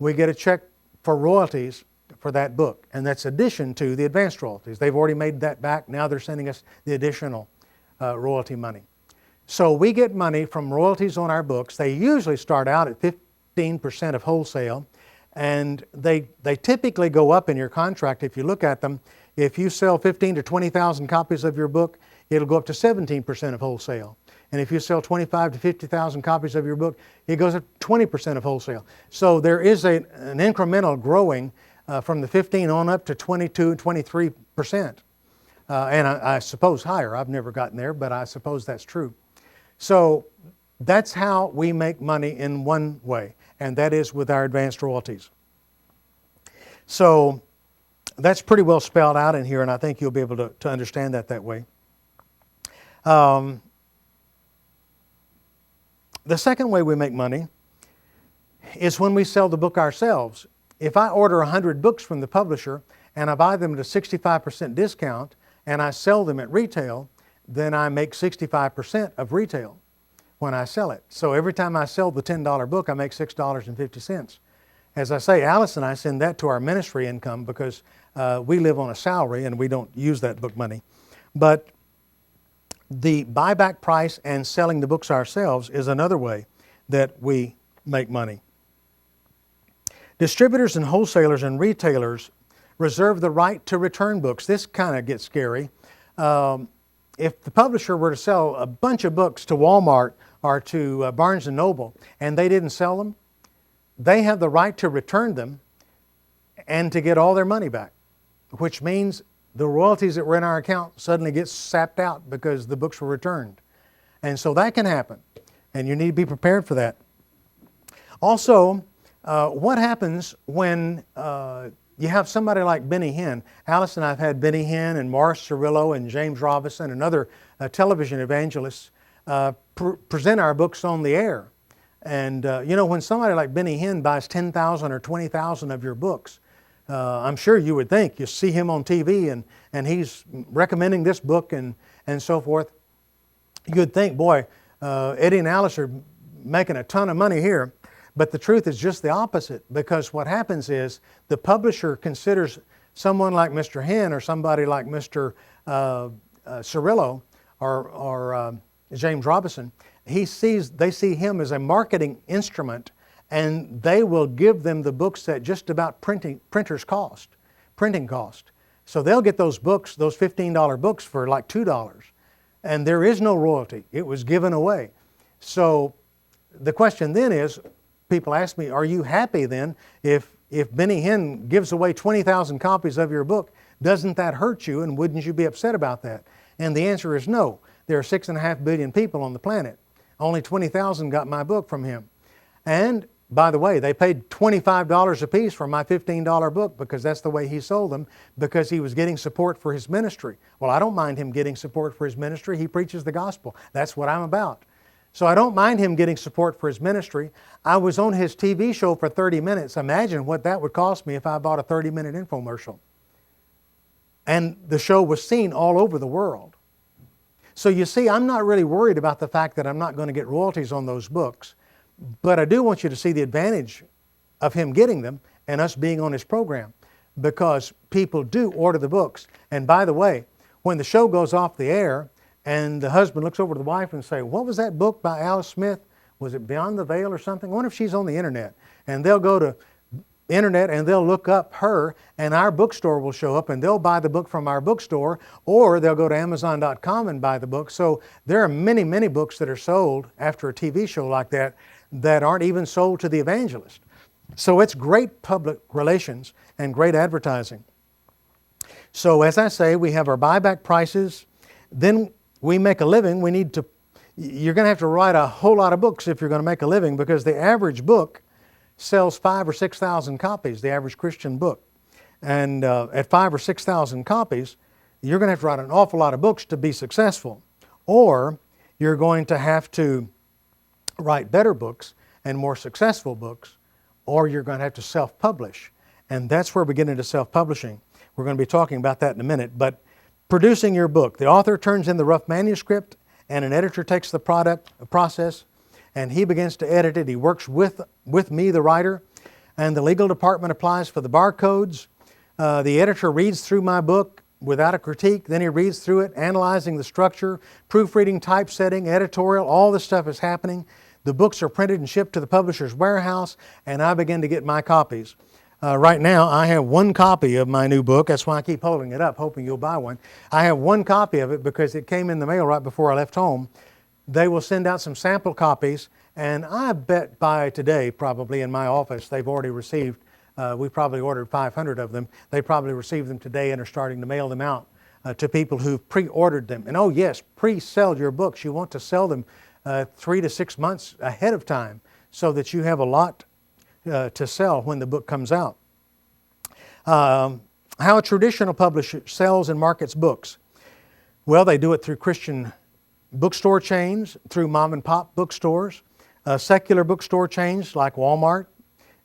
We get a check for royalties for that book, and that's addition to the advanced royalties. They've already made that back. Now they're sending us the additional royalty money. So we get money from royalties on our books. They usually start out at 15% of wholesale, and they typically go up in your contract. If you look at them, if you sell 15 to 20,000 copies of your book, it'll go up to 17% of wholesale. And if you sell 25 to 50,000 copies of your book, it goes up to 20% of wholesale. So there is an incremental growing from the 15 on up to 22 and 23%. And I suppose higher. I've never gotten there, but I suppose that's true. So that's how we make money in one way, and that is with our advanced royalties. So that's pretty well spelled out in here, and I think you'll be able to understand that way. The second way we make money is when we sell the book ourselves. If I order 100 books from the publisher and I buy them at a 65% discount and I sell them at retail, then I make 65% of retail when I sell it. So every time I sell the $10 book, I make $6.50. As I say, Alice and I send that to our ministry income because we live on a salary and we don't use that book money. But the buyback price and selling the books ourselves is another way that we make money. Distributors and wholesalers and retailers reserve the right to return books. This kind of gets scary. If the publisher were to sell a bunch of books to Walmart or to Barnes & Noble and they didn't sell them, they have the right to return them and to get all their money back, which means the royalties that were in our account suddenly get sapped out because the books were returned. And so that can happen, and you need to be prepared for that. Also, what happens when you have somebody like Benny Hinn? Alice and I have had Benny Hinn and Morris Cerullo and James Robison and other television evangelists present our books on the air. And when somebody like Benny Hinn buys 10,000 or 20,000 of your books, I'm sure you would think, you see him on TV and he's recommending this book and so forth. You'd think, boy, Eddie and Alice are making a ton of money here. But the truth is just the opposite, because what happens is the publisher considers someone like Mr. Hinn or somebody like Mr. Cerullo or James Robison. They see him as a marketing instrument, and they will give them the books at just about printing cost. So they'll get those books, those $15 books, for like $2, and there is no royalty. It was given away. So the question then is, people ask me, are you happy then if Benny Hinn gives away 20,000 copies of your book? Doesn't that hurt you, and wouldn't you be upset about that? And the answer is no. There are 6.5 billion people on the planet. Only 20,000 got my book from him. And by the way, they paid $25 a piece for my $15 book because that's the way he sold them, because he was getting support for his ministry. Well, I don't mind him getting support for his ministry. He preaches the gospel. That's what I'm about. So I don't mind him getting support for his ministry. I was on his TV show for 30 minutes. Imagine what that would cost me if I bought a 30-minute infomercial. And the show was seen all over the world. So you see, I'm not really worried about the fact that I'm not going to get royalties on those books, but I do want you to see the advantage of him getting them and us being on his program, because people do order the books. And by the way, when the show goes off the air and the husband looks over to the wife and say, what was that book by Alice Smith? Was it Beyond the Veil or something? I wonder if she's on the internet. And they'll go to internet and they'll look up her, and our bookstore will show up and they'll buy the book from our bookstore, or they'll go to Amazon.com and buy the book. So there are many, many books that are sold after a TV show like that that aren't even sold to the evangelist. So it's great public relations and great advertising. So as I say, we have our buyback prices. Then we make a living. You're going to have to write a whole lot of books if you're going to make a living, because the average book sells 5,000 or 6,000 copies, the average Christian book. And at 5,000 or 6,000 copies, you're going to have to write an awful lot of books to be successful. Or you're going to have to write better books and more successful books, or you're going to have to self-publish. And that's where we get into self-publishing. We're going to be talking about that in a minute. But producing your book, the author turns in the rough manuscript, and an editor takes the process, and he begins to edit it. He works with me, the writer, and the legal department applies for the barcodes. The editor reads through my book without a critique. Then he reads through it, analyzing the structure, proofreading, typesetting, editorial. All this stuff is happening. The books are printed and shipped to the publisher's warehouse, and I begin to get my copies. Right now, I have one copy of my new book. That's why I keep holding it up, hoping you'll buy one. I have one copy of it because it came in the mail right before I left home. They will send out some sample copies, and I bet by today, probably in my office, they've already received, we probably ordered 500 of them. They probably received them today and are starting to mail them out to people who've pre-ordered them. And oh yes, pre-sell your books. You want to sell them 3 to 6 months ahead of time so that you have a lot to sell when the book comes out. How a traditional publisher sells and markets books. Well, they do it through Christian bookstore chains, through mom and pop bookstores, secular bookstore chains like Walmart,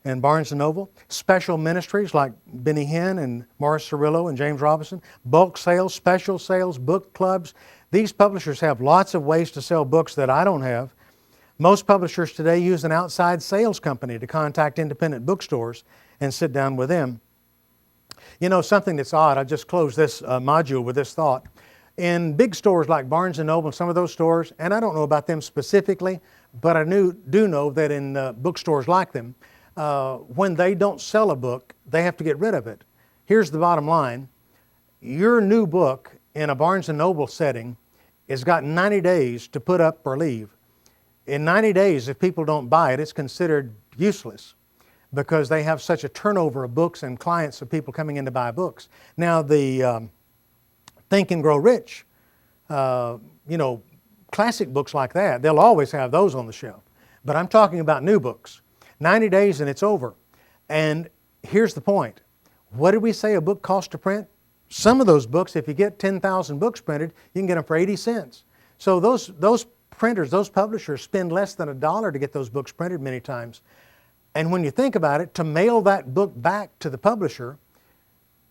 and Barnes & Noble, special ministries like Benny Hinn and Morris Cerullo and James Robinson, bulk sales, special sales, book clubs. These publishers have lots of ways to sell books that I don't have. Most publishers today use an outside sales company to contact independent bookstores and sit down with them. You know, something that's odd, I'll just close this module with this thought. In big stores like Barnes & Noble, some of those stores, and I don't know about them specifically, but I do know that in bookstores like them, when they don't sell a book, they have to get rid of it. Here's the bottom line. Your new book in a Barnes & Noble setting has got 90 days to put up or leave. In 90 days, if people don't buy it, it's considered useless because they have such a turnover of books and clients of people coming in to buy books. Now, the Think and Grow Rich, classic books like that, they'll always have those on the shelf. But I'm talking about new books. 90 days and it's over. And here's the point. What did we say a book costs to print? Some of those books, if you get 10,000 books printed, you can get them for 80 cents. So those printers, those publishers spend less than $1 to get those books printed many times. And when you think about it, to mail that book back to the publisher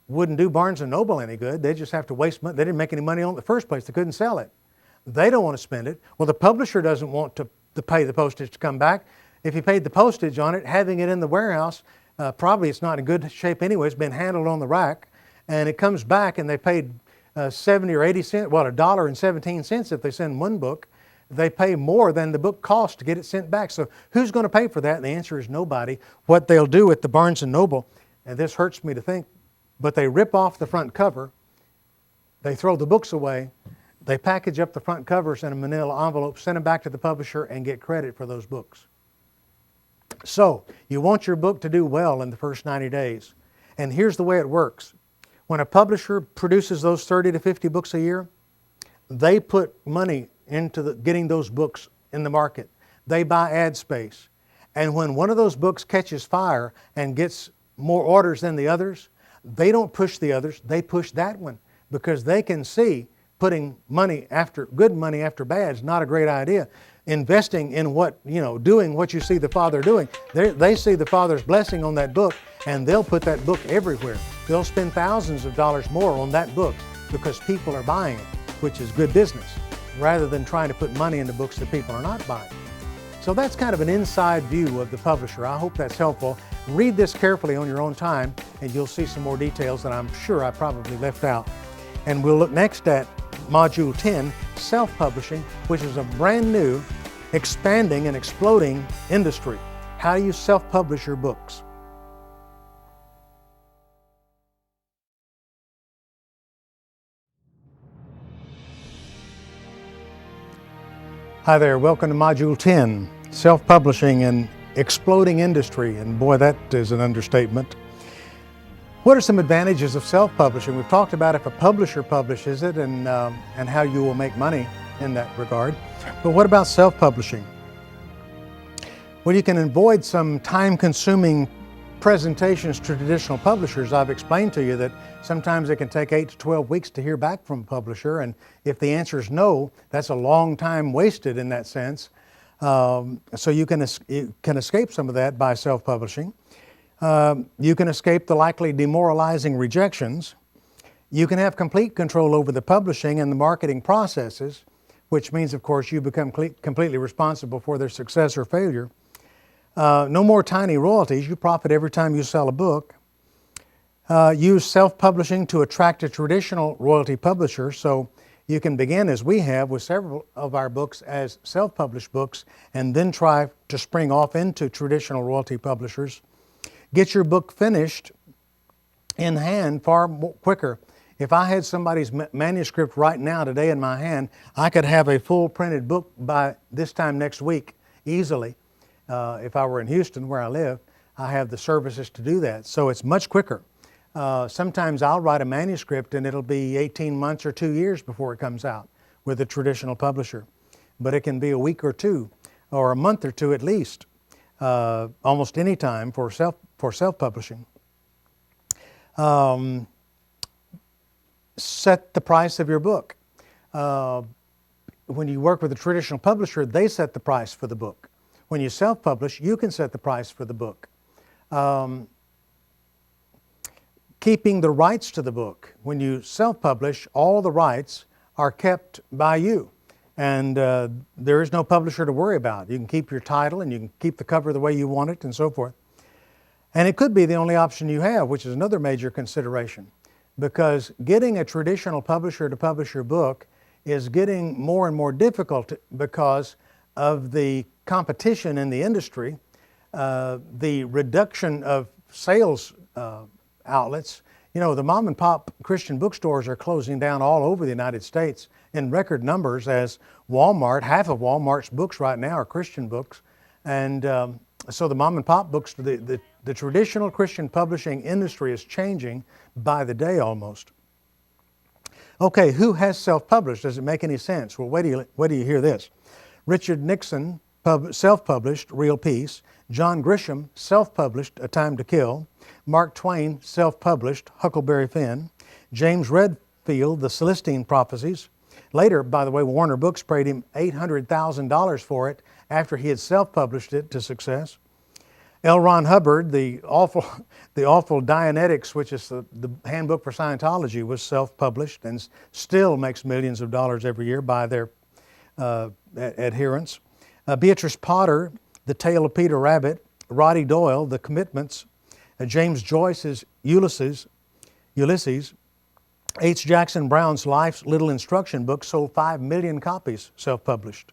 wouldn't do Barnes & Noble any good. They just have to waste money. They didn't make any money on it in the first place. They couldn't sell it. They don't want to spend it. Well, the publisher doesn't want to pay the postage to come back. If you paid the postage on it, having it in the warehouse, probably it's not in good shape anyway. It's been handled on the rack. And it comes back and they paid 70 or 80 cents, well, $1.17 if they send one book. They pay more than the book cost to get it sent back. So who's going to pay for that? And the answer is nobody. What they'll do at the Barnes & Noble, and this hurts me to think, but they rip off the front cover, they throw the books away, they package up the front covers in a manila envelope, send them back to the publisher, and get credit for those books. So you want your book to do well in the first 90 days. And here's the way it works. When a publisher produces those 30 to 50 books a year, they put money into getting those books in the market. They buy ad space. And when one of those books catches fire and gets more orders than the others, they don't push the others, they push that one because they can see putting good money after bad is not a great idea. Investing in doing what you see the Father doing. They see the Father's blessing on that book and they'll put that book everywhere. They'll spend thousands of dollars more on that book because people are buying it, which is good business, rather than trying to put money into books that people are not buying. So that's kind of an inside view of the publisher. I hope that's helpful. Read this carefully on your own time and you'll see some more details that I'm sure I probably left out. And we'll look next at Module 10, Self-Publishing, which is a brand new, expanding and exploding industry. How do you self-publish your books? Hi there, welcome to Module 10, Self-Publishing and Exploding Industry. And boy, that is an understatement. What are some advantages of self-publishing? We've talked about if a publisher publishes it and how you will make money in that regard. But what about self-publishing? Well, you can avoid some time-consuming presentations to traditional publishers. I've explained to you that sometimes it can take 8 to 12 weeks to hear back from a publisher, and if the answer is no, that's a long time wasted in that sense. So you can escape some of that by self-publishing. You can escape the likely demoralizing rejections. You can have complete control over the publishing and the marketing processes, which means, of course, you become completely responsible for their success or failure. No more tiny royalties. You profit every time you sell a book. Use self-publishing to attract a traditional royalty publisher. So you can begin, as we have, with several of our books as self-published books and then try to spring off into traditional royalty publishers. Get your book finished in hand far quicker. If I had somebody's manuscript right now, today in my hand, I could have a full printed book by this time next week easily. If I were in Houston, where I live, I have the services to do that. So it's much quicker. Sometimes I'll write a manuscript and it'll be 18 months or 2 years before it comes out with a traditional publisher. But it can be a week or two, or a month or two at least, almost any time for self-publishing. Set the price of your book. When you work with a traditional publisher, they set the price for the book. When you self-publish, you can set the price for the book. Keeping the rights to the book. When you self-publish, all the rights are kept by you. And there is no publisher to worry about. You can keep your title and you can keep the cover the way you want it and so forth. And it could be the only option you have, which is another major consideration. Because getting a traditional publisher to publish your book is getting more and more difficult because of the competition in the industry, the reduction of sales outlets. You know, the mom and pop Christian bookstores are closing down all over the United States in record numbers, as Walmart, half of Walmart's books right now are Christian books. And so the mom and pop books, the traditional Christian publishing industry is changing by the day almost. Okay, who has self-published? Does it make any sense? Well, wait till you hear this. Richard Nixon self-published Real Peace. John Grisham self-published A Time to Kill. Mark Twain self-published Huckleberry Finn. James Redfield, The Celestine Prophecies. Later, by the way, Warner Books paid him $800,000 for it after he had self-published it to success. L. Ron Hubbard, the awful Dianetics, which is the handbook for Scientology, was self-published and still makes millions of dollars every year by their adherents. Beatrice Potter, The Tale of Peter Rabbit. Roddy Doyle, The Commitments. James Joyce's Ulysses. H. Jackson Brown's Life's Little Instruction Book sold 5 million copies, self-published.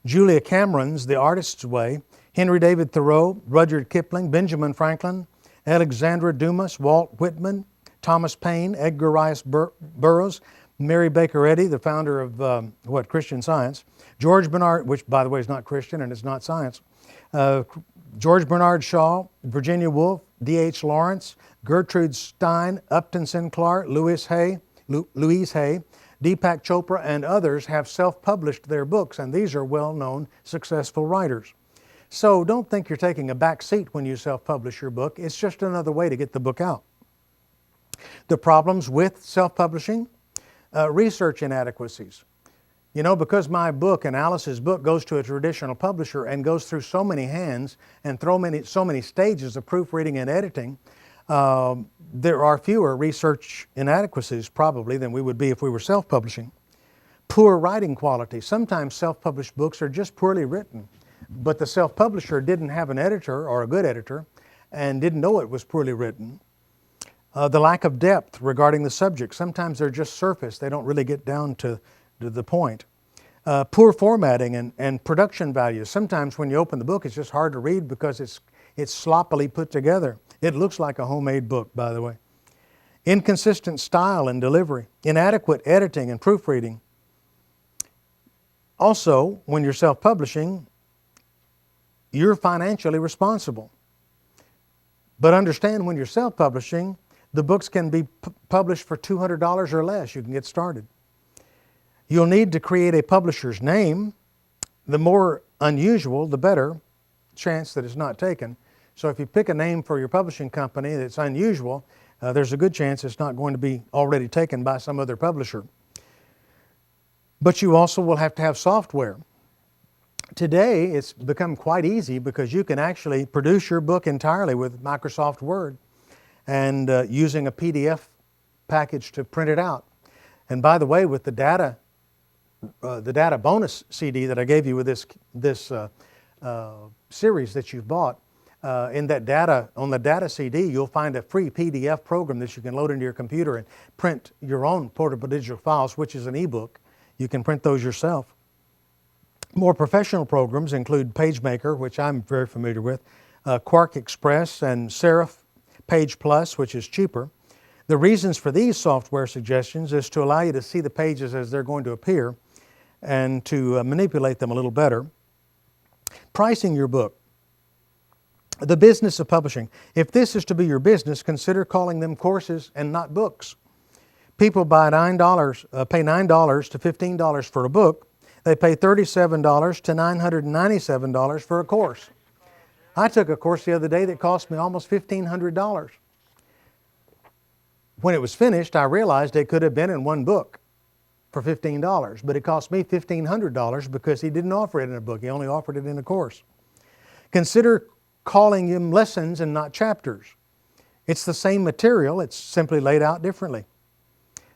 Julia Cameron's The Artist's Way. Henry David Thoreau, Rudyard Kipling, Benjamin Franklin, Alexandra Dumas, Walt Whitman, Thomas Paine, Edgar Rice Burroughs, Mary Baker Eddy, the founder of Christian Science, George Bernard, which by the way is not Christian and it's not science, George Bernard Shaw, Virginia Woolf, D.H. Lawrence, Gertrude Stein, Upton Sinclair, Louise Hay, Deepak Chopra, and others have self-published their books, and these are well-known, successful writers. So don't think you're taking a back seat when you self-publish your book. It's just another way to get the book out. The problems with self-publishing, research inadequacies. You know, because my book and Alice's book goes to a traditional publisher and goes through so many hands and so many stages of proofreading and editing, there are fewer research inadequacies probably than we would be if we were self-publishing. Poor writing quality. Sometimes self-published books are just poorly written, but the self-publisher didn't have an editor or a good editor and didn't know it was poorly written. The lack of depth regarding the subject. Sometimes they're just surface. They don't really get down to the point. Poor formatting and production values. Sometimes when you open the book, it's just hard to read because it's sloppily put together. It looks like a homemade book, by the way. Inconsistent style and delivery. Inadequate editing and proofreading. Also, when you're self-publishing, you're financially responsible. But understand, when you're self-publishing, the books can be published for $200 or less. You can get started. You'll need to create a publisher's name. The more unusual, the better chance that it's not taken. So if you pick a name for your publishing company that's unusual, there's a good chance it's not going to be already taken by some other publisher. But you also will have to have software. Today, it's become quite easy because you can actually produce your book entirely with Microsoft Word and using a PDF package to print it out. And by the way, with the data bonus CD that I gave you with this series that you've bought, on the data CD, you'll find a free PDF program that you can load into your computer and print your own portable digital files, which is an ebook. You can print those yourself. More professional programs include PageMaker, which I'm very familiar with, Quark Express, and Serif Page Plus, which is cheaper. The reasons for these software suggestions is to allow you to see the pages as they're going to appear and to manipulate them a little better. Pricing your book. The business of publishing. If this is to be your business, consider calling them courses and not books. People pay $9 to $15 for a book. They pay $37 to $997 for a course. I took a course the other day that cost me almost $1,500. When it was finished, I realized it could have been in one book for $15, but it cost me $1,500 because he didn't offer it in a book. He only offered it in a course. Consider calling them lessons and not chapters. It's the same material, it's simply laid out differently.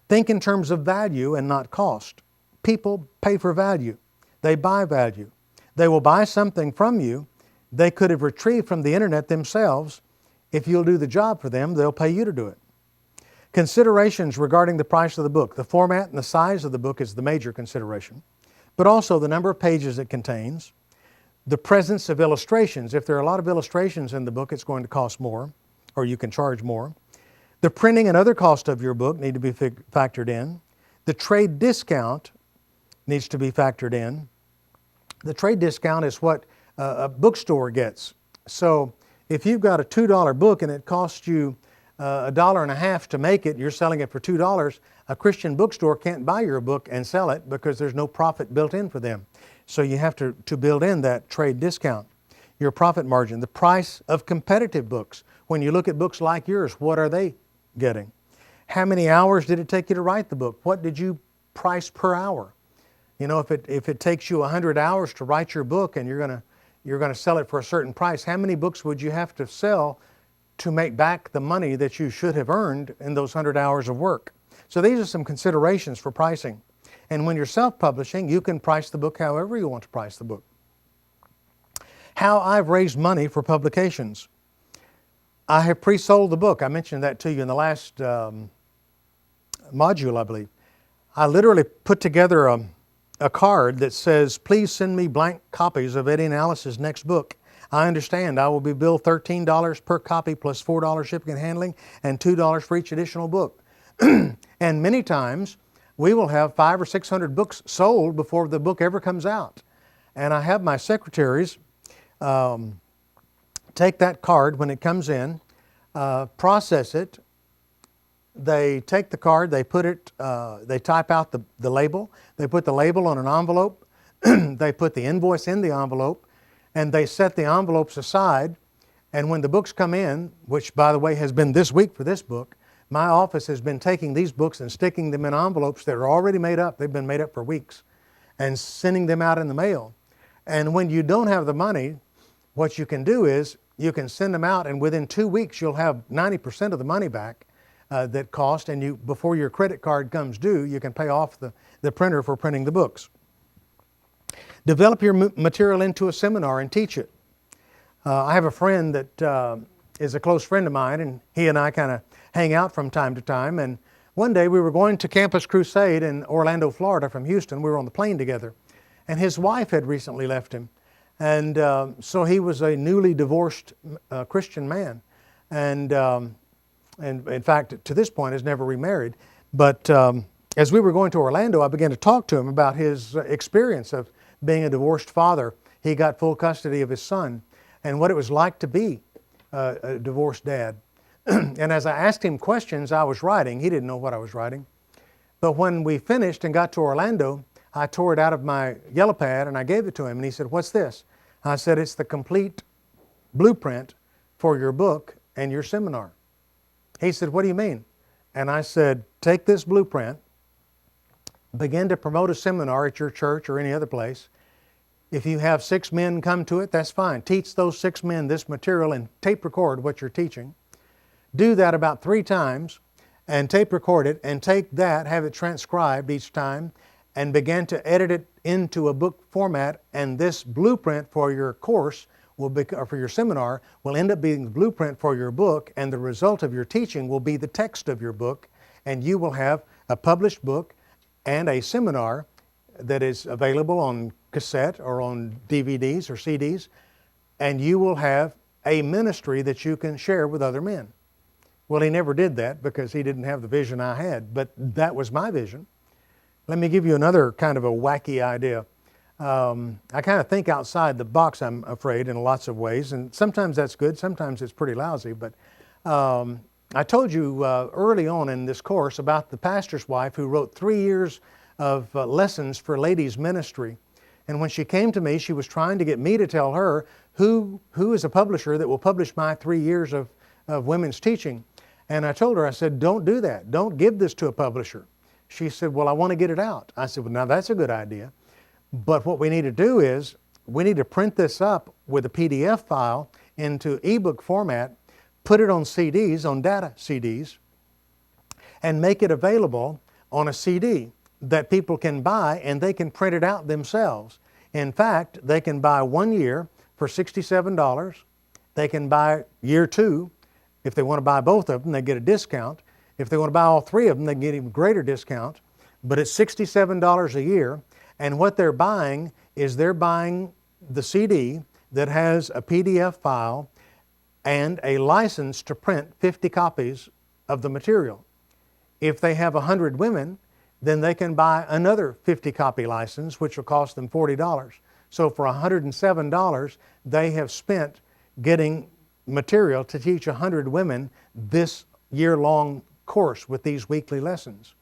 Think in terms of value and not cost. People pay for value. They buy value. They will buy something from you they could have retrieved from the internet themselves. If you'll do the job for them, they'll pay you to do it. Considerations regarding the price of the book. The format and the size of the book is the major consideration, but also the number of pages it contains, the presence of illustrations. If there are a lot of illustrations in the book, it's going to cost more, or you can charge more. The printing and other costs of your book need to be factored in. The trade discount needs to be factored in. The trade discount is what a bookstore gets. So if you've got a $2 book and it costs you $1.50 to make it, you're selling it for $2, a Christian bookstore can't buy your book and sell it because there's no profit built in for them. So you have to build in that trade discount, your profit margin. The price of competitive books. When you look at books like yours, what are they getting? How many hours did it take you to write the book? What did you price per hour? You know, if it takes you 100 hours to write your book and you're going to sell it for a certain price, how many books would you have to sell to make back the money that you should have earned in those 100 hours of work? So these are some considerations for pricing. And when you're self-publishing, you can price the book however you want to price the book. How I've raised money for publications. I have pre-sold the book. I mentioned that to you in the last module, I believe. I literally put together a card that says, please send me blank copies of Eddie and Alice's next book. I understand I will be billed $13 per copy plus $4 shipping and handling and $2 for each additional book. And many times we will have 500 or 600 books sold before the book ever comes out. And I have my secretaries take that card when it comes in, process it. They take the card, they put it, they type out the label, they put the label on an envelope, they put the invoice in the envelope, and they set the envelopes aside. And when the books come in, which by the way has been this week for this book, my office has been taking these books and sticking them in envelopes that are already made up. They've been made up for weeks, and sending them out in the mail. And when you don't have the money, what you can do is you can send them out, and within 2 weeks you'll have 90% of the money back that cost, and before your credit card comes due, you can pay off the printer for printing the books. Develop your material into a seminar and teach it. I have a friend that is a close friend of mine, and he and I kind of hang out from time to time. And one day we were going to Campus Crusade in Orlando, Florida from Houston. We were on the plane together, and his wife had recently left him. And so he was a newly divorced Christian man. And in fact, to this point, has never remarried. But as we were going to Orlando, I began to talk to him about his experience of being a divorced father. He got full custody of his son and what it was like to be a divorced dad. And as I asked him questions, I was writing. He didn't know what I was writing. But when we finished and got to Orlando, I tore it out of my yellow pad and I gave it to him. And he said, "What's this?" I said, "It's the complete blueprint for your book and your seminar." He said, "What do you mean?" And I said, "Take this blueprint, begin to promote a seminar at your church or any other place. If you have 6 men come to it, that's fine. Teach those 6 men this material and tape record what you're teaching. Do that about 3 times and tape record it, and take that, have it transcribed each time, and begin to edit it into a book format. And this blueprint for your course will be, or for your seminar, will end up being the blueprint for your book, and the result of your teaching will be the text of your book, and you will have a published book and a seminar that is available on cassette or on DVDs or CDs, and you will have a ministry that you can share with other men." Well, he never did that because he didn't have the vision I had, but that was my vision. Let me give you another kind of a wacky idea. I kind of think outside the box, I'm afraid, in lots of ways, and sometimes that's good, sometimes it's pretty lousy, but I told you early on in this course about the pastor's wife who wrote 3 years of lessons for ladies ministry. And when she came to me, she was trying to get me to tell her who is a publisher that will publish my 3 years of women's teaching. And I told her, I said, "Don't do that. Don't give this to a publisher." She said, "Well, I want to get it out." I said, "Well, now that's a good idea. But what we need to do is we need to print this up with a PDF file into ebook format, put it on CDs, on data CDs, and make it available on a CD that people can buy, and they can print it out themselves. In fact, they can buy 1 year for $67. They can buy year 2. If they want to buy both of them, they get a discount. If they want to buy all 3 of them, they get even greater discount. But it's $67 a year. And what they're buying is they're buying the CD that has a PDF file and a license to print 50 copies of the material. If they have 100 women, then they can buy another 50 copy license, which will cost them $40. So for $107, they have spent getting material to teach 100 women this year-long course with these weekly lessons.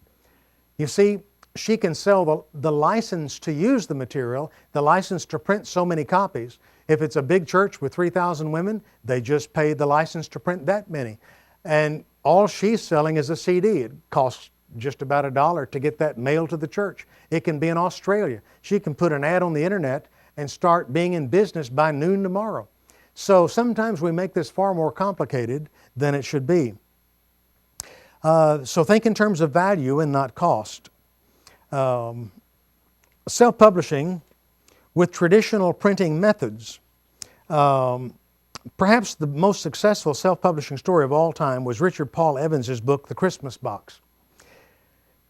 You see, she can sell the license to use the material, the license to print so many copies. If it's a big church with 3,000 women, they just pay the license to print that many. And all she's selling is a CD. It costs just about $1 to get that mailed to the church. It can be in Australia. She can put an ad on the internet and start being in business by noon tomorrow. So sometimes we make this far more complicated than it should be. So think in terms of value and not cost. Self-publishing with traditional printing methods. Perhaps the most successful self-publishing story of all time was Richard Paul Evans's book, The Christmas Box.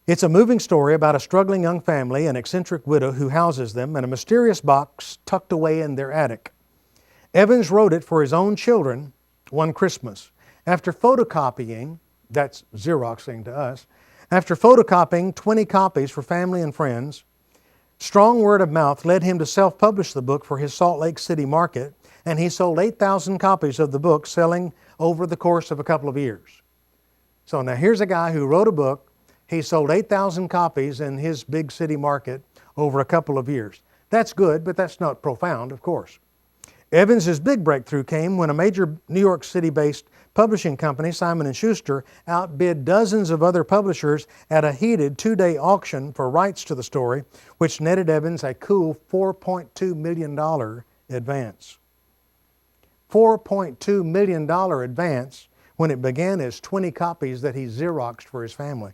It's a moving story about a struggling young family, an eccentric widow who houses them, and a mysterious box tucked away in their attic. Evans wrote it for his own children one Christmas. After photocopying, that's Xeroxing to us, after photocopying 20 copies for family and friends, strong word of mouth led him to self-publish the book for his Salt Lake City market, and he sold 8,000 copies of the book, selling over the course of a couple of years. So now here's a guy who wrote a book. He sold 8,000 copies in his big city market over a couple of years. That's good, but that's not profound, of course. Evans's big breakthrough came when a major New York City-based publishing company, Simon & Schuster, outbid dozens of other publishers at a heated 2-day auction for rights to the story, which netted Evans a cool $4.2 million advance. $4.2 million advance when it began as 20 copies that he Xeroxed for his family.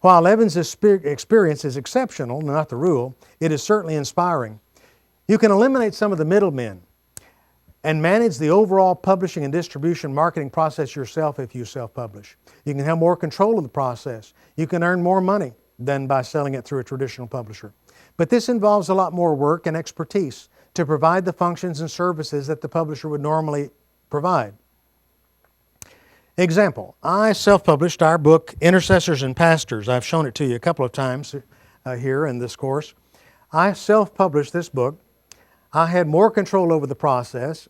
While Evans' experience is exceptional, not the rule, it is certainly inspiring. You can eliminate some of the middlemen and manage the overall publishing and distribution marketing process yourself if you self-publish. You can have more control of the process. You can earn more money than by selling it through a traditional publisher. But this involves a lot more work and expertise to provide the functions and services that the publisher would normally provide. Example, I self-published our book, Intercessors and Pastors. I've shown it to you a couple of times here in this course. I self-published this book. I had more control over the process,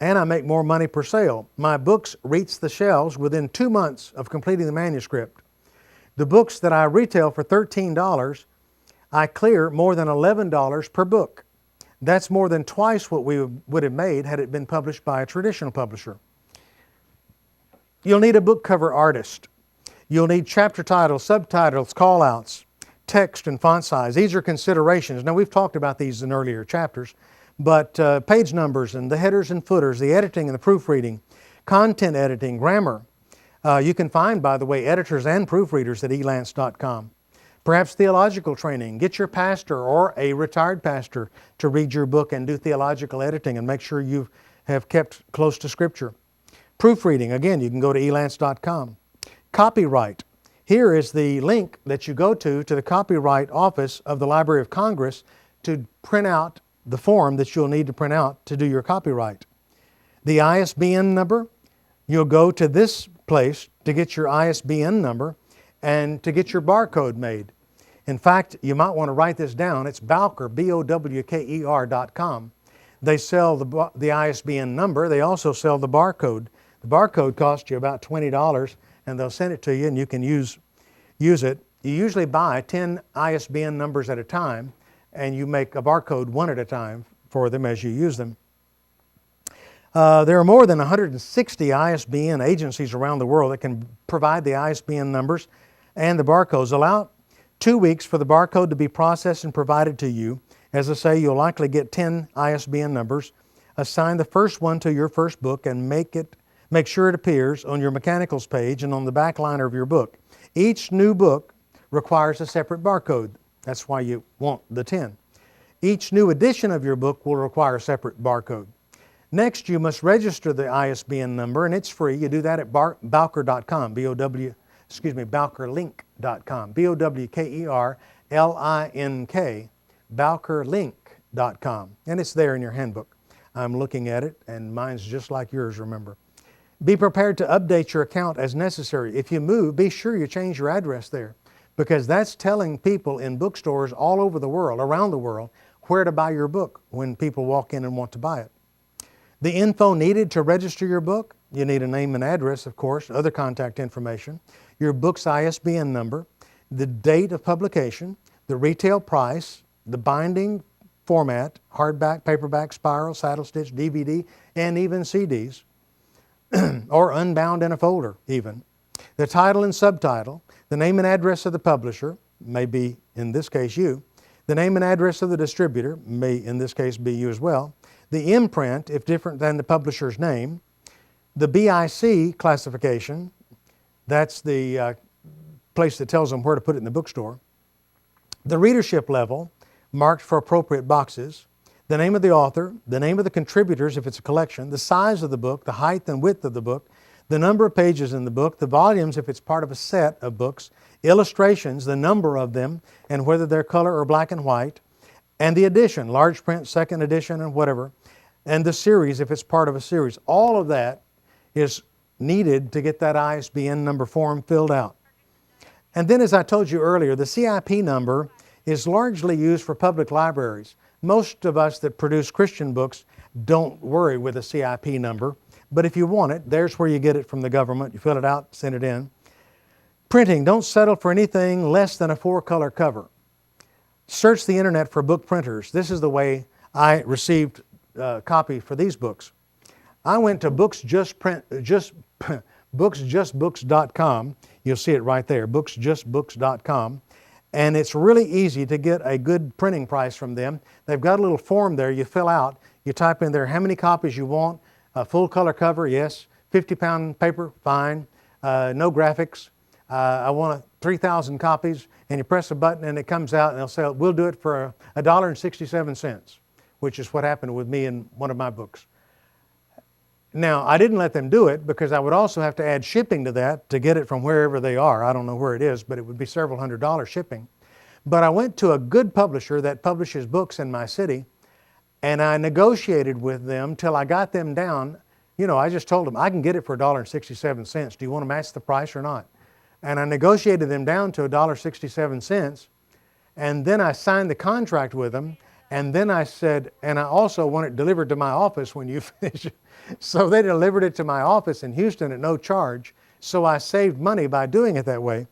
and I make more money per sale. My books reach the shelves within 2 months of completing the manuscript. The books that I retail for $13, I clear more than $11 per book. That's more than twice what we would have made had it been published by a traditional publisher. You'll need a book cover artist. You'll need chapter titles, subtitles, call-outs, text and font size. These are considerations. Now, we've talked about these in earlier chapters, but page numbers and the headers and footers, the editing and the proofreading, content editing, grammar. You can find, by the way, editors and proofreaders at elance.com. Perhaps theological training. Get your pastor or a retired pastor to read your book and do theological editing and make sure you have kept close to Scripture. Proofreading, again, you can go to elance.com. Copyright. Here is the link that you go to the Copyright Office of the Library of Congress to print out the form that you'll need to print out to do your copyright. The ISBN number, you'll go to this place to get your ISBN number and to get your barcode made. In fact, you might want to write this down. It's Bowker, BOWKER.com. They sell the ISBN number. They also sell the barcode. The barcode costs you about $20, and they'll send it to you, and you can use it. You usually buy 10 ISBN numbers at a time, and you make a barcode one at a time for them as you use them. There are more than 160 ISBN agencies around the world that can provide the ISBN numbers and the barcodes. Allow 2 weeks for the barcode to be processed and provided to you. As I say, you'll likely get 10 ISBN numbers. assign the first one to your first book and make sure it appears on your mechanicals page and on the back liner of your book. Each new book requires a separate barcode. That's why you want the 10. Each new edition of your book will require a separate barcode. Next, you must register the ISBN number, and it's free. You do that at bowkerlink.com, bowkerlink.com, BOWKERLINK, bowkerlink.com. And it's there in your handbook. I'm looking at it, and mine's just like yours, remember. Be prepared to update your account as necessary. If you move, be sure you change your address there, because that's telling people in bookstores all over the world, around the world, where to buy your book when people walk in and want to buy it. The info needed to register your book: you need a name and address, of course, other contact information, your book's ISBN number, the date of publication, the retail price, the binding format, hardback, paperback, spiral, saddle stitch, DVD, and even CDs, or unbound in a folder even. The title and subtitle, the name and address of the publisher, may be in this case you, the name and address of the distributor, may in this case be you as well, the imprint, if different than the publisher's name, the BIC classification, that's the place that tells them where to put it in the bookstore, the readership level, marked for appropriate boxes, the name of the author, the name of the contributors if it's a collection, the size of the book, the height and width of the book, the number of pages in the book, the volumes if it's part of a set of books, illustrations, the number of them, and whether they're color or black and white, and the edition, large print, second edition, and whatever, and the series if it's part of a series. All of that is needed to get that ISBN number form filled out. And then, as I told you earlier, the CIP number is largely used for public libraries. Most of us that produce Christian books don't worry with a CIP number, but if you want it, there's where you get it from the government. You fill it out, send it in. Printing, don't settle for anything less than a 4-color cover. Search the internet for book printers. This is the way I received a copy for these books. I went to booksjustbooks.com. You'll see it right there, booksjustbooks.com. And it's really easy to get a good printing price from them. They've got a little form there you fill out. You type in there how many copies you want. A full color cover, yes. 50-pound paper, fine. No graphics. I want 3,000 copies. And you press a button and it comes out and they'll say, we'll do it for $1.67, which is what happened with me in one of my books. Now, I didn't let them do it because I would also have to add shipping to that to get it from wherever they are. I don't know where it is, but it would be several $100 shipping. But I went to a good publisher that publishes books in my city, and I negotiated with them till I got them down. You know, I just told them, I can get it for $1.67. Do you want to match the price or not? And I negotiated them down to $1.67, and then I signed the contract with them, and then I said, and I also want it delivered to my office when you finish it. So they delivered it to my office in Houston at no charge. So I saved money by doing it that way.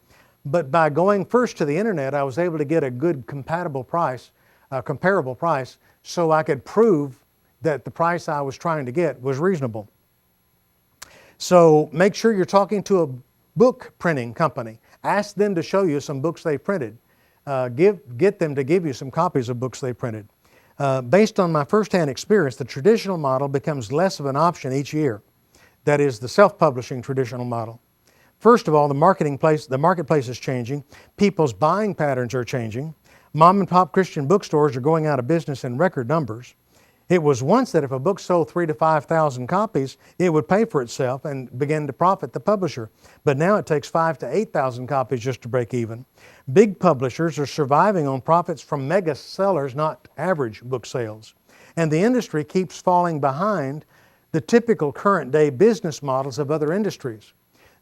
But by going first to the internet, I was able to get a good comparable price, so I could prove that the price I was trying to get was reasonable. So make sure you're talking to a book printing company. Ask them to show you some books they printed. Get them to give you some copies of books they printed. Based on my firsthand experience, the traditional model becomes less of an option each year. That is the self-publishing traditional model. First of all, the marketplace is changing. People's buying patterns are changing. Mom and pop Christian bookstores are going out of business in record numbers. It was once that if a book sold 3,000 to 5,000 copies, it would pay for itself and begin to profit the publisher. But now it takes 5,000 to 8,000 copies just to break even. Big publishers are surviving on profits from mega sellers, not average book sales. And the industry keeps falling behind the typical current day business models of other industries.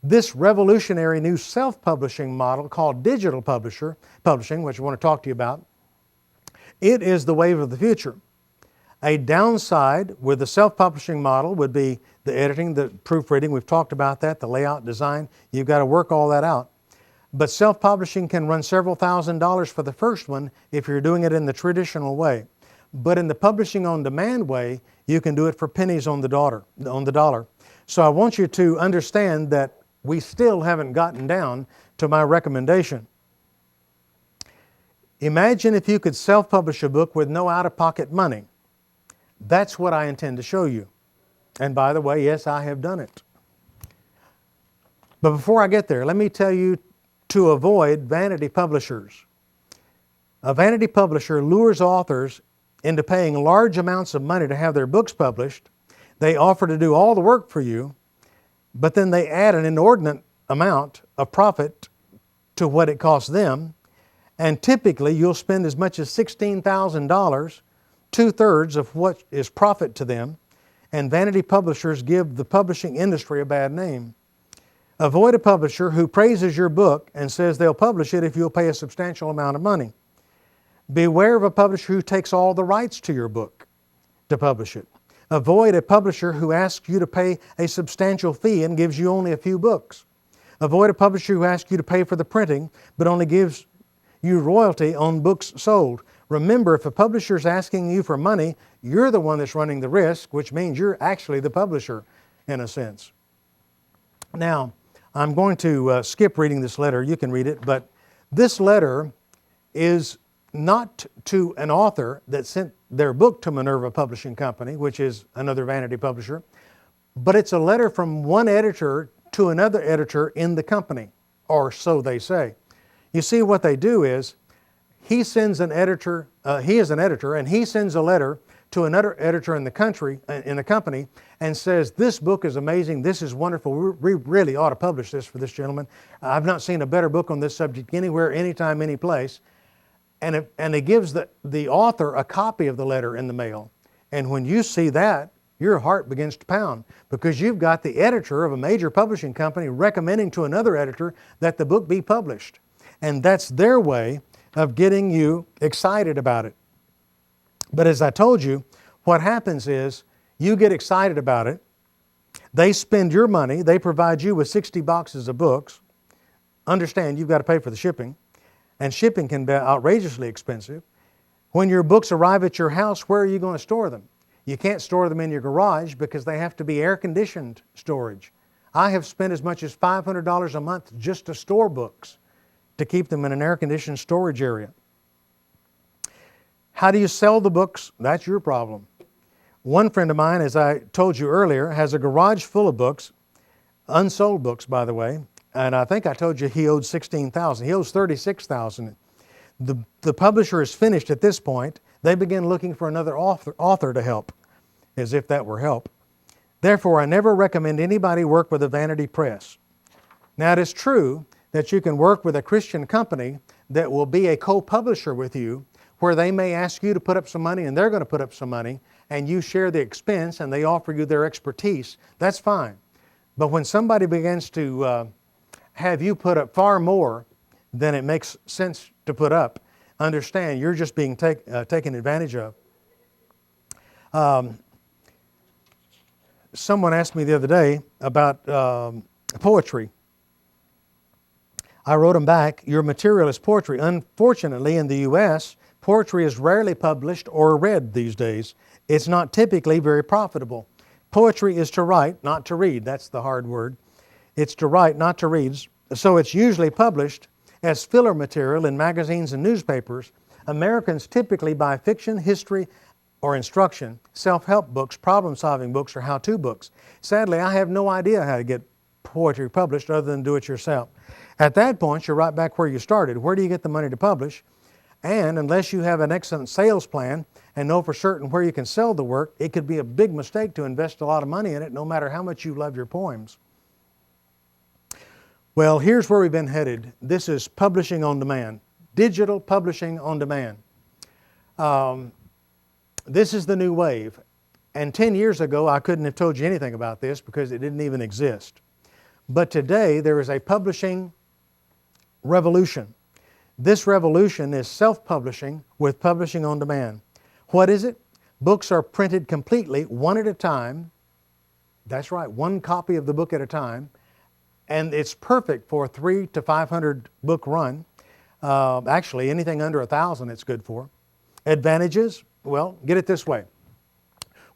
This revolutionary new self-publishing model called digital publishing, which I want to talk to you about, it is the wave of the future. A downside with the self-publishing model would be the editing, the proofreading. We've talked about that, the layout, design. You've got to work all that out. But self-publishing can run several $1,000s for the first one if you're doing it in the traditional way. But in the publishing on demand way, you can do it for pennies on the dollar. So I want you to understand that we still haven't gotten down to my recommendation. Imagine if you could self-publish a book with no out-of-pocket money. That's what I intend to show you. And by the way, yes, I have done it. But before I get there, let me tell you to avoid vanity publishers. A vanity publisher lures authors into paying large amounts of money to have their books published. They offer to do all the work for you, but then they add an inordinate amount of profit to what it costs them. And typically you'll spend as much as $16,000, 2/3 of what is profit to them. And vanity publishers give the publishing industry a bad name. Avoid a publisher who praises your book and says they'll publish it if you'll pay a substantial amount of money. Beware of a publisher who takes all the rights to your book to publish it. Avoid a publisher who asks you to pay a substantial fee and gives you only a few books. Avoid a publisher who asks you to pay for the printing but only gives you royalty on books sold. Remember, if a publisher is asking you for money, you're the one that's running the risk, which means you're actually the publisher in a sense. Now, I'm going to skip reading this letter. You can read it, but this letter is not to an author that sent their book to Minerva Publishing Company, which is another vanity publisher, but it's a letter from one editor to another editor in the company, or so they say. You see, what they do is he sends an editor, he is an editor, and he sends a letter to another editor in the company, and says, this book is amazing, this is wonderful, we really ought to publish this for this gentleman. I've not seen a better book on this subject anywhere, anytime, any place. And it gives the author a copy of the letter in the mail. And when you see that, your heart begins to pound, because you've got the editor of a major publishing company recommending to another editor that the book be published. And that's their way of getting you excited about it. But as I told you, what happens is you get excited about it. They spend your money. They provide you with 60 boxes of books. Understand, you've got to pay for the shipping. And shipping can be outrageously expensive. When your books arrive at your house, where are you going to store them? You can't store them in your garage because they have to be air-conditioned storage. I have spent as much as $500 a month just to store books, to keep them in an air-conditioned storage area. How do you sell the books? That's your problem. One friend of mine, as I told you earlier, has a garage full of books, unsold books, by the way. And I think I told you he owed $16,000. He owes $36,000. The publisher is finished at this point. They begin looking for another author to help, as if that were help. Therefore, I never recommend anybody work with a vanity press. Now, it is true that you can work with a Christian company that will be a co-publisher with you, where they may ask you to put up some money and they're going to put up some money, and you share the expense and they offer you their expertise. That's fine. But when somebody begins to have you put up far more than it makes sense to put up, understand you're just being taken advantage of. Someone asked me the other day about poetry. I wrote them back, your material is poetry. Unfortunately, in the U.S., poetry is rarely published or read these days. It's not typically very profitable. Poetry is to write, not to read. That's the hard word. It's to write, not to read. So it's usually published as filler material in magazines and newspapers. Americans typically buy fiction, history, or instruction, self-help books, problem-solving books, or how-to books. Sadly, I have no idea how to get poetry published other than do it yourself. At that point, you're right back where you started. Where do you get the money to publish? And unless you have an excellent sales plan and know for certain where you can sell the work, it could be a big mistake to invest a lot of money in it, no matter how much you love your poems. Well, here's where we've been headed. This is publishing on demand, digital publishing on demand. This is the new wave. And 10 years ago, I couldn't have told you anything about this because it didn't even exist. But today, there is a publishing revolution. This revolution is self-publishing with publishing on demand. What is it? Books are printed completely, one at a time. That's right, one copy of the book at a time. And it's perfect for a 300 to 500 book run. Actually, anything under 1,000 it's good for. Advantages? Well, get it this way.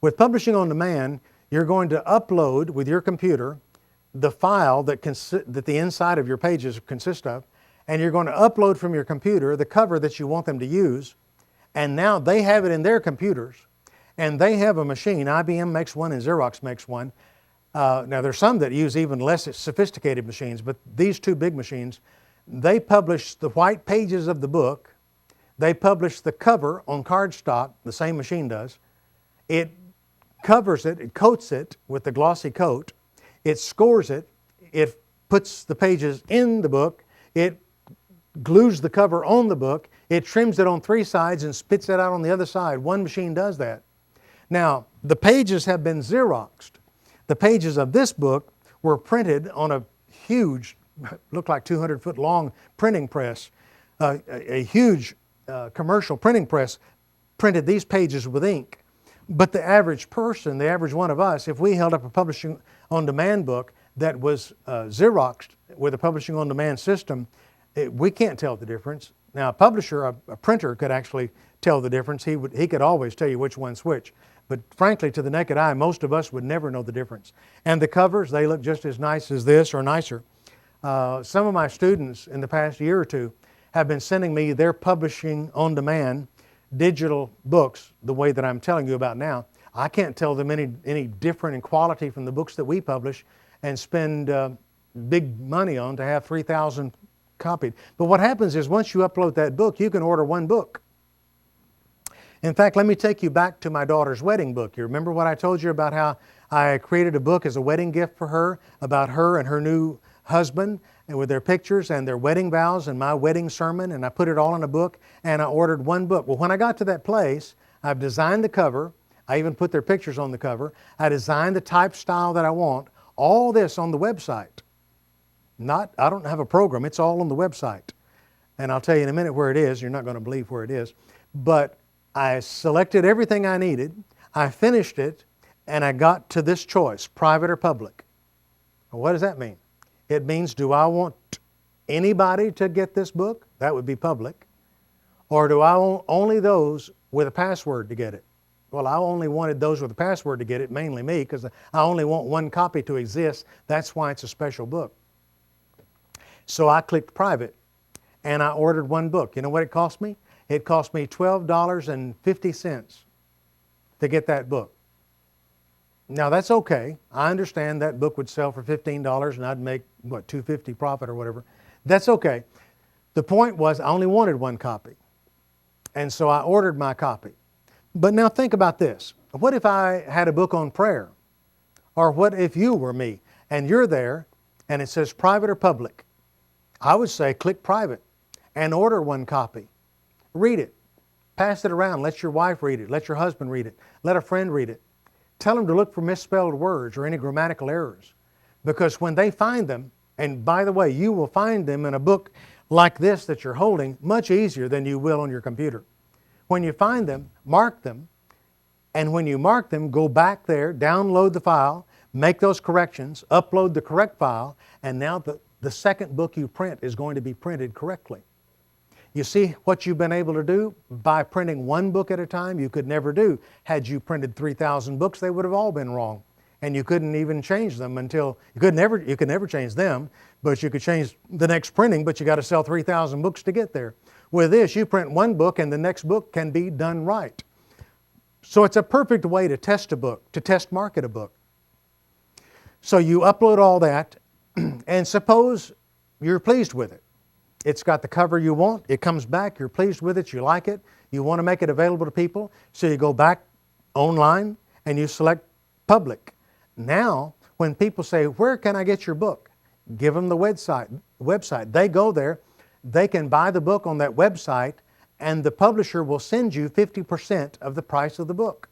With publishing on demand, you're going to upload with your computer the file that the inside of your pages consist of, and you're going to upload from your computer the cover that you want them to use, and now they have it in their computers, And they have a machine. IBM makes one and Xerox makes one. Now, there's some that use even less sophisticated machines, but these two big machines, they publish the white pages of the book. They publish the cover on cardstock, the same machine does. It covers it, it coats it with the glossy coat. It scores it. It puts the pages in the book. It glues the cover on the book. It trims it on three sides and spits it out on the other side. One machine does that. Now, the pages have been Xeroxed. The pages of this book were printed on a huge, looked like 200-foot long printing press. A huge commercial printing press printed these pages with ink. But the average person, the average one of us, if we held up a publishing on demand book that was Xeroxed with a publishing on demand system, we can't tell the difference. Now, a publisher, a printer could actually tell the difference. He could always tell you which one's which. But frankly, to the naked eye, most of us would never know the difference. And the covers, they look just as nice as this or nicer. Some of my students in the past year or two have been sending me their publishing on demand digital books the way that I'm telling you about now. I can't tell them any different in quality from the books that we publish and spend big money on to have 3,000 copied. But what happens is once you upload that book, you can order one book. In fact, let me take you back to my daughter's wedding book. You remember what I told you about how I created a book as a wedding gift for her about her and her new husband and with their pictures and their wedding vows and my wedding sermon, and I put it all in a book and I ordered one book. Well, when I got to that place, I've designed the cover. I even put their pictures on the cover. I designed the type style that I want. All this on the website. I don't have a program. It's all on the website. And I'll tell you in a minute where it is. You're not going to believe where it is. But I selected everything I needed. I finished it, and I got to this choice, private or public. Well, what does that mean? It means, do I want anybody to get this book? That would be public. Or do I want only those with a password to get it? Well, I only wanted those with a password to get it, mainly me, because I only want one copy to exist. That's why it's a special book. So I clicked private, and I ordered one book. You know what it cost me? It cost me $12.50 to get that book. Now that's okay. I understand that book would sell for $15 and I'd make, what, $2.50 profit or whatever. That's okay. The point was I only wanted one copy. And so I ordered my copy. But now think about this. What if I had a book on prayer? Or what if you were me and you're there and it says private or public? I would say click private and order one copy. Read it. Pass it around. Let your wife read it. Let your husband read it. Let a friend read it. Tell them to look for misspelled words or any grammatical errors. Because when they find them, and by the way, you will find them in a book like this that you're holding much easier than you will on your computer. When you find them, mark them. And when you mark them, go back there, download the file, make those corrections, upload the correct file, and now the second book you print is going to be printed correctly. You see what you've been able to do by printing one book at a time you could never do. Had you printed 3,000 books, they would have all been wrong. And you couldn't even change them until, you could never change them, but you could change the next printing, but you got to sell 3,000 books to get there. With this, you print one book and the next book can be done right. So it's a perfect way to test a book, to test market a book. So you upload all that, and suppose you're pleased with it. It's got the cover you want. It comes back. You're pleased with it. You like it. You want to make it available to people. So you go back online and you select public. Now, when people say, where can I get your book? Give them the website. They go there. They can buy the book on that website and the publisher will send you 50% of the price of the book.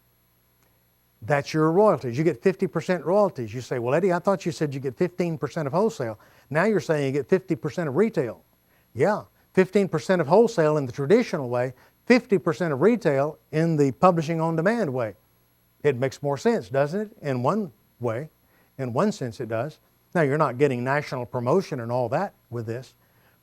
That's your royalties. You get 50% royalties. You say, well, Eddie, I thought you said you get 15% of wholesale. Now you're saying you get 50% of retail. Yeah, 15% of wholesale in the traditional way, 50% of retail in the publishing on demand way. It makes more sense, doesn't it? In one way. In one sense it does. Now you're not getting national promotion and all that with this.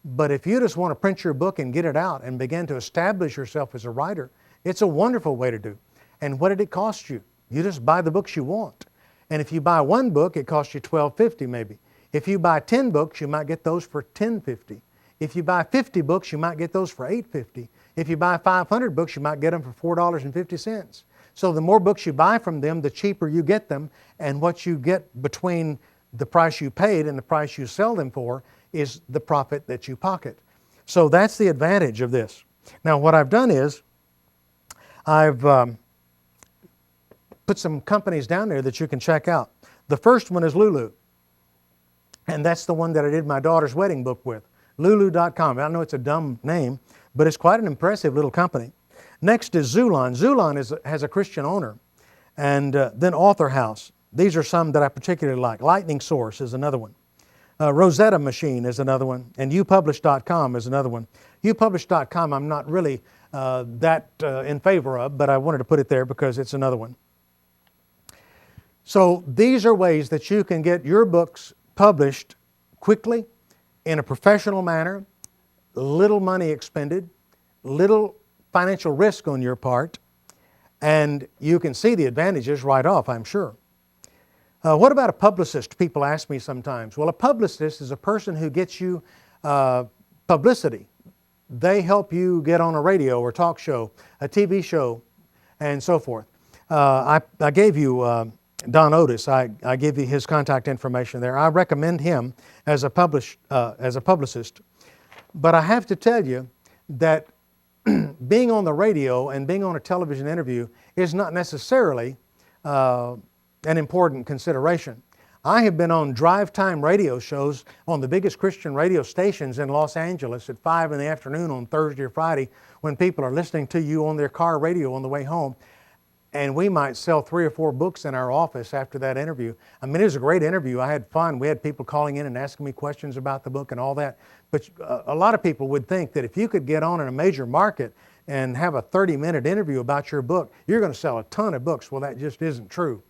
But if you just want to print your book and get it out and begin to establish yourself as a writer, it's a wonderful way to do. And what did it cost you? You just buy the books you want. And if you buy one book, it costs you $12.50 maybe. If you buy 10 books, you might get those for $10.50. If you buy 50 books, you might get those for $8.50. If you buy 500 books, you might get them for $4.50. So the more books you buy from them, the cheaper you get them, and what you get between the price you paid and the price you sell them for is the profit that you pocket. So that's the advantage of this. Now what I've done is I've put some companies down there that you can check out. The first one is Lulu, and that's the one that I did my daughter's wedding book with, Lulu.com. I know it's a dumb name, but it's quite an impressive little company. Next is Xulon. Xulon has a Christian owner. And then Author House. These are some that I particularly like. Lightning Source is another one. Rosetta Machine is another one. And upublish.com is another one. Upublish.com I'm not really in favor of, but I wanted to put it there because it's another one. So these are ways that you can get your books published quickly, in a professional manner, little money expended, little financial risk on your part, and you can see the advantages right off, I'm sure. What about a publicist? People ask me sometimes. Well, a publicist is a person who gets you publicity. They help you get on a radio or talk show, a TV show, and so forth. I gave you Don Otis. I give you his contact information there. I recommend him as a publicist. But I have to tell you that being on the radio and being on a television interview is not necessarily an important consideration. I have been on drive time radio shows on the biggest Christian radio stations in Los Angeles at 5 in the afternoon on Thursday or Friday when people are listening to you on their car radio on the way home. And we might sell 3 or 4 books in our office after that interview. I mean, it was a great interview. I had fun. We had people calling in and asking me questions about the book and all that. But a lot of people would think that if you could get on in a major market and have a 30-minute interview about your book, you're going to sell a ton of books. Well, that just isn't true.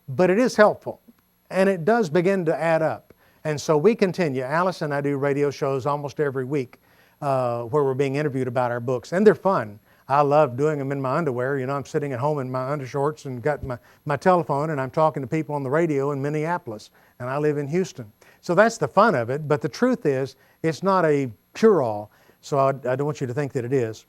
But it is helpful, and it does begin to add up. And so we continue. Alice and I do radio shows almost every week where we're being interviewed about our books, and they're fun. I love doing them in my underwear. You know, I'm sitting at home in my undershorts and got my telephone, and I'm talking to people on the radio in Minneapolis, and I live in Houston. So that's the fun of it, but the truth is it's not a cure-all, so I don't want you to think that it is.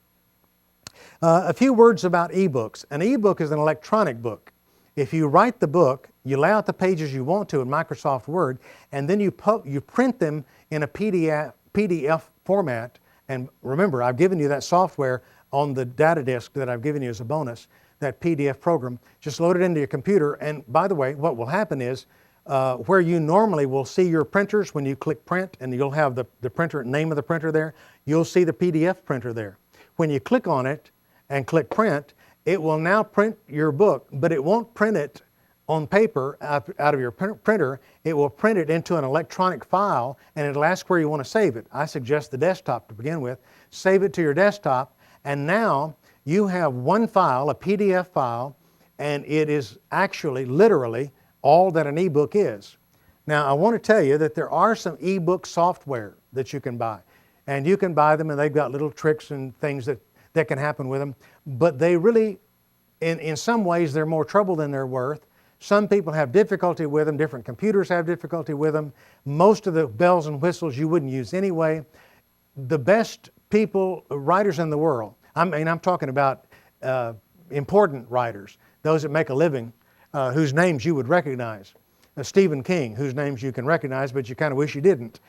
A few words about ebooks. An ebook is an electronic book. If you write the book, you lay out the pages you want to in Microsoft Word, and then you print them in a PDF format. And remember, I've given you that software on the data disk that I've given you as a bonus, that PDF program. Just load it into your computer, and by the way, what will happen is where you normally will see your printers when you click print, and you'll have the printer, name of the printer there, you'll see the PDF printer there. When you click on it and click print, it will now print your book, but it won't print it on paper out of your printer. It will print it into an electronic file, and it'll ask where you want to save it. I suggest the desktop to begin with. Save it to your desktop, and now you have one file, a PDF file, and it is actually, literally, all that an ebook is. Now, I want to tell you that there are some ebook software that you can buy, and you can buy them, and they've got little tricks and things that can happen with them, but they really, in some ways, they're more trouble than they're worth. Some people have difficulty with them. Different computers have difficulty with them. Most of the bells and whistles you wouldn't use anyway. The best people, writers in the world, I'm talking about important writers, those that make a living, whose names you would recognize. Stephen King, whose names you can recognize, but you kind of wish you didn't.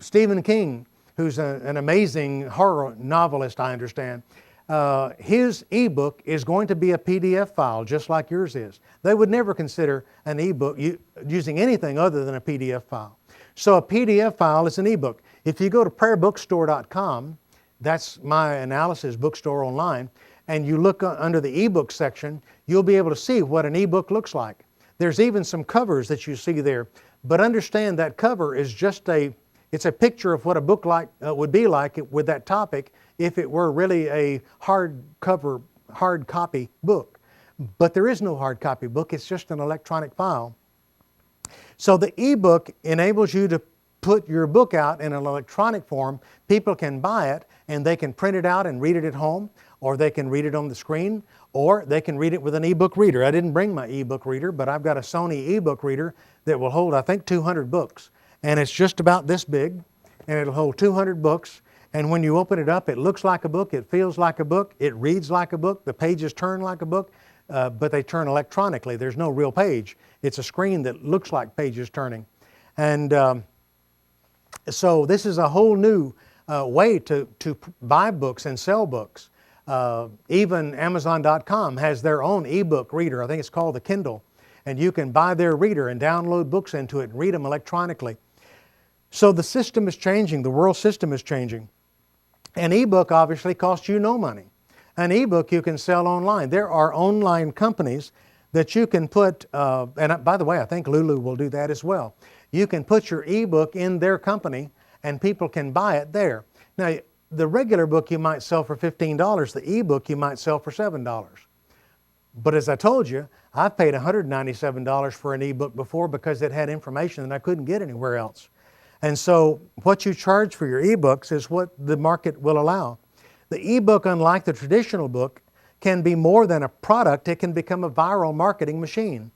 Stephen King, who's an amazing horror novelist, I understand. His ebook is going to be a PDF file, just like yours is. They would never consider an ebook using anything other than a PDF file. So a PDF file is an ebook. If you go to prayerbookstore.com, that's my analysis bookstore online, and you look under the ebook section, you'll be able to see what an ebook looks like. There's even some covers that you see there, but understand that cover is just it's a picture of what a book would be like with that topic if it were really a hard copy book. But there is no hard copy book, it's just an electronic file. So the ebook enables you to put your book out in an electronic form. People can buy it and they can print it out and read it at home, or they can read it on the screen, or they can read it with an ebook reader. I didn't bring my ebook reader, but I've got a Sony ebook reader that will hold, I think, 200 books. And it's just about this big, and it'll hold 200 books. And when you open it up, it looks like a book, it feels like a book, it reads like a book, the pages turn like a book. but they turn electronically. There's no real page. It's a screen that looks like pages turning. And so this is a whole new way to buy books and sell books. Even Amazon.com has their own ebook reader. I think it's called the Kindle. And you can buy their reader and download books into it and read them electronically. So the system is changing. The world system is changing. An ebook obviously costs you no money. An ebook you can sell online. There are online companies that you can put, and by the way, I think Lulu will do that as well. You can put your ebook in their company and people can buy it there. Now, the regular book you might sell for $15, the ebook you might sell for $7. But as I told you, I've paid $197 for an ebook before because it had information that I couldn't get anywhere else. And so what you charge for your ebooks is what the market will allow. The ebook, unlike the traditional book, can be more than a product. It can become a viral marketing machine.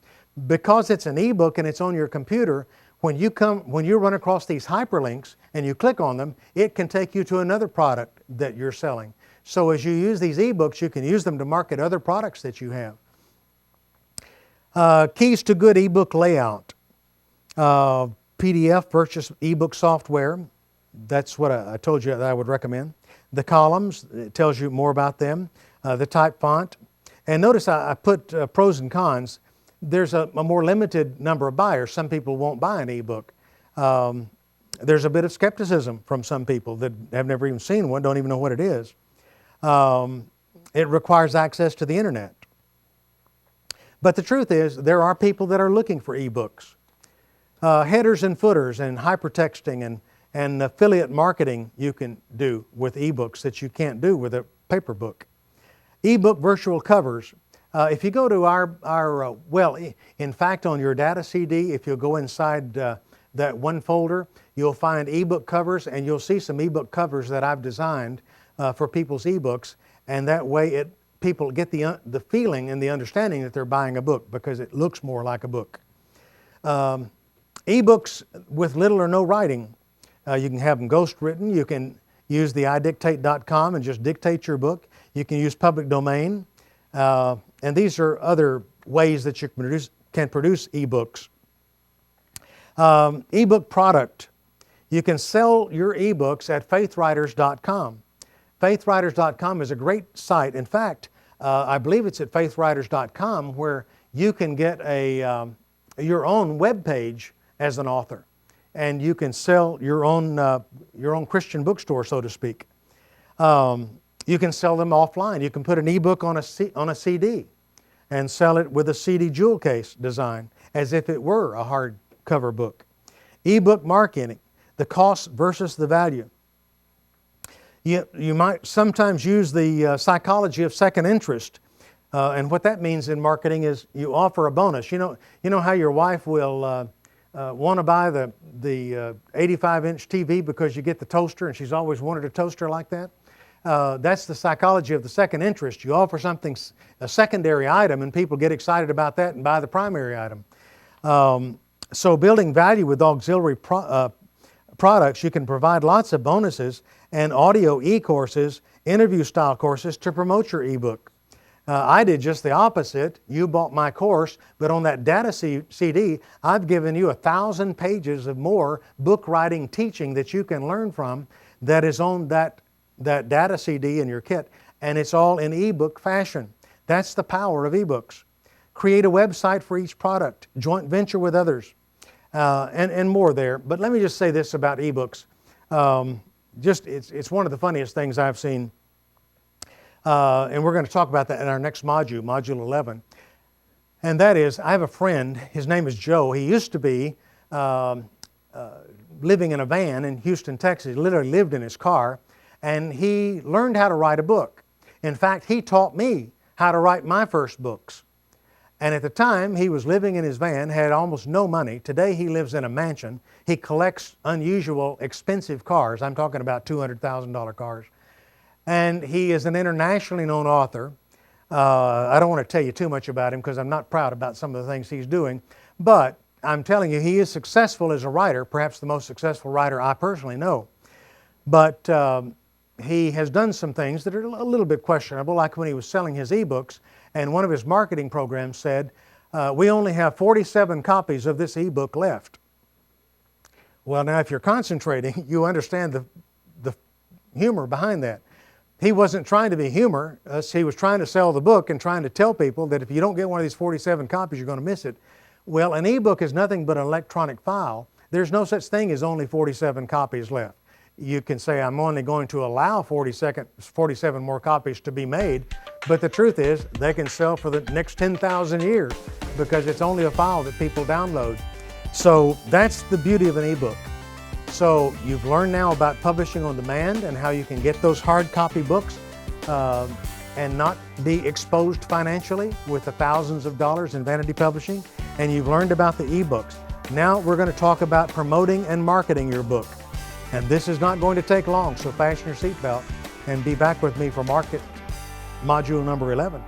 Because it's an ebook and it's on your computer, when you run across these hyperlinks and you click on them, it can take you to another product that you're selling. So as you use these ebooks, you can use them to market other products that you have. Keys to good ebook layout. PDF versus ebook software. That's what I told you that I would recommend. The columns, it tells you more about them. The type font. And notice I put pros and cons. There's a more limited number of buyers. Some people won't buy an ebook. There's a bit of skepticism from some people that have never even seen one, don't even know what it is. It requires access to the internet. But the truth is, there are people that are looking for ebooks. Headers and footers and hypertexting and affiliate marketing you can do with ebooks that you can't do with a paper book. Ebook virtual covers. If you go to well, in fact, on your data CD, if you'll go inside that one folder, you'll find ebook covers, and you'll see some ebook covers that I've designed for people's ebooks, and that way people get the feeling and the understanding that they're buying a book because it looks more like a book. Ebooks with little or no writing. You can have them ghost written. You can use the idictate.com and just dictate your book. You can use public domain. And these are other ways that you can produce ebooks. Ebook product. You can sell your ebooks at faithwriters.com. Faithwriters.com is a great site. In fact, I believe it's at faithwriters.com where you can get your own web page as an author, and you can sell your own Christian bookstore, so to speak. You can sell them offline. You can put an ebook on a CD and sell it with a CD jewel case design as if it were a hardcover book. Ebook marketing, the cost versus the value. You might sometimes use the psychology of second interest. And what that means in marketing is you offer a bonus. You know how your wife will want to buy the 85-inch TV because you get the toaster and she's always wanted a toaster like that? That's the psychology of the second interest. You offer something, a secondary item, and people get excited about that and buy the primary item. So building value with auxiliary products, you can provide lots of bonuses and audio e-courses, interview-style courses to promote your ebook. I did just the opposite. You bought my course, but on that data CD, I've given you 1,000 pages of more book writing teaching that you can learn from that is on that data CD in your kit, and it's all in ebook fashion. That's the power of ebooks. Create a website for each product, joint venture with others, and more there. But let me just say this about ebooks. It's one of the funniest things I've seen. And we're going to talk about that in our next module, Module 11. And that is, I have a friend, his name is Joe. He used to be living in a van in Houston, Texas. He literally lived in his car, and he learned how to write a book. In fact, he taught me how to write my first books. And at the time, he was living in his van, had almost no money. Today, he lives in a mansion. He collects unusual, expensive cars. I'm talking about $200,000 cars. And he is an internationally known author. I don't want to tell you too much about him because I'm not proud about some of the things he's doing. But I'm telling you, he is successful as a writer, perhaps the most successful writer I personally know. But he has done some things that are a little bit questionable, like when he was selling his ebooks, and one of his marketing programs said, we only have 47 copies of this ebook left. Well, now if you're concentrating, you understand the humor behind that. He wasn't trying to be humorous. He was trying to sell the book and trying to tell people that if you don't get one of these 47 copies, you're going to miss it. Well, an ebook is nothing but an electronic file. There's no such thing as only 47 copies left. You can say, I'm only going to allow 47 more copies to be made, but the truth is they can sell for the next 10,000 years because it's only a file that people download. So that's the beauty of an ebook. So you've learned now about publishing on demand and how you can get those hard copy books and not be exposed financially with the thousands of dollars in vanity publishing. And you've learned about the ebooks. Now we're going to talk about promoting and marketing your book. And this is not going to take long, so fasten your seatbelt and be back with me for Market Module number 11.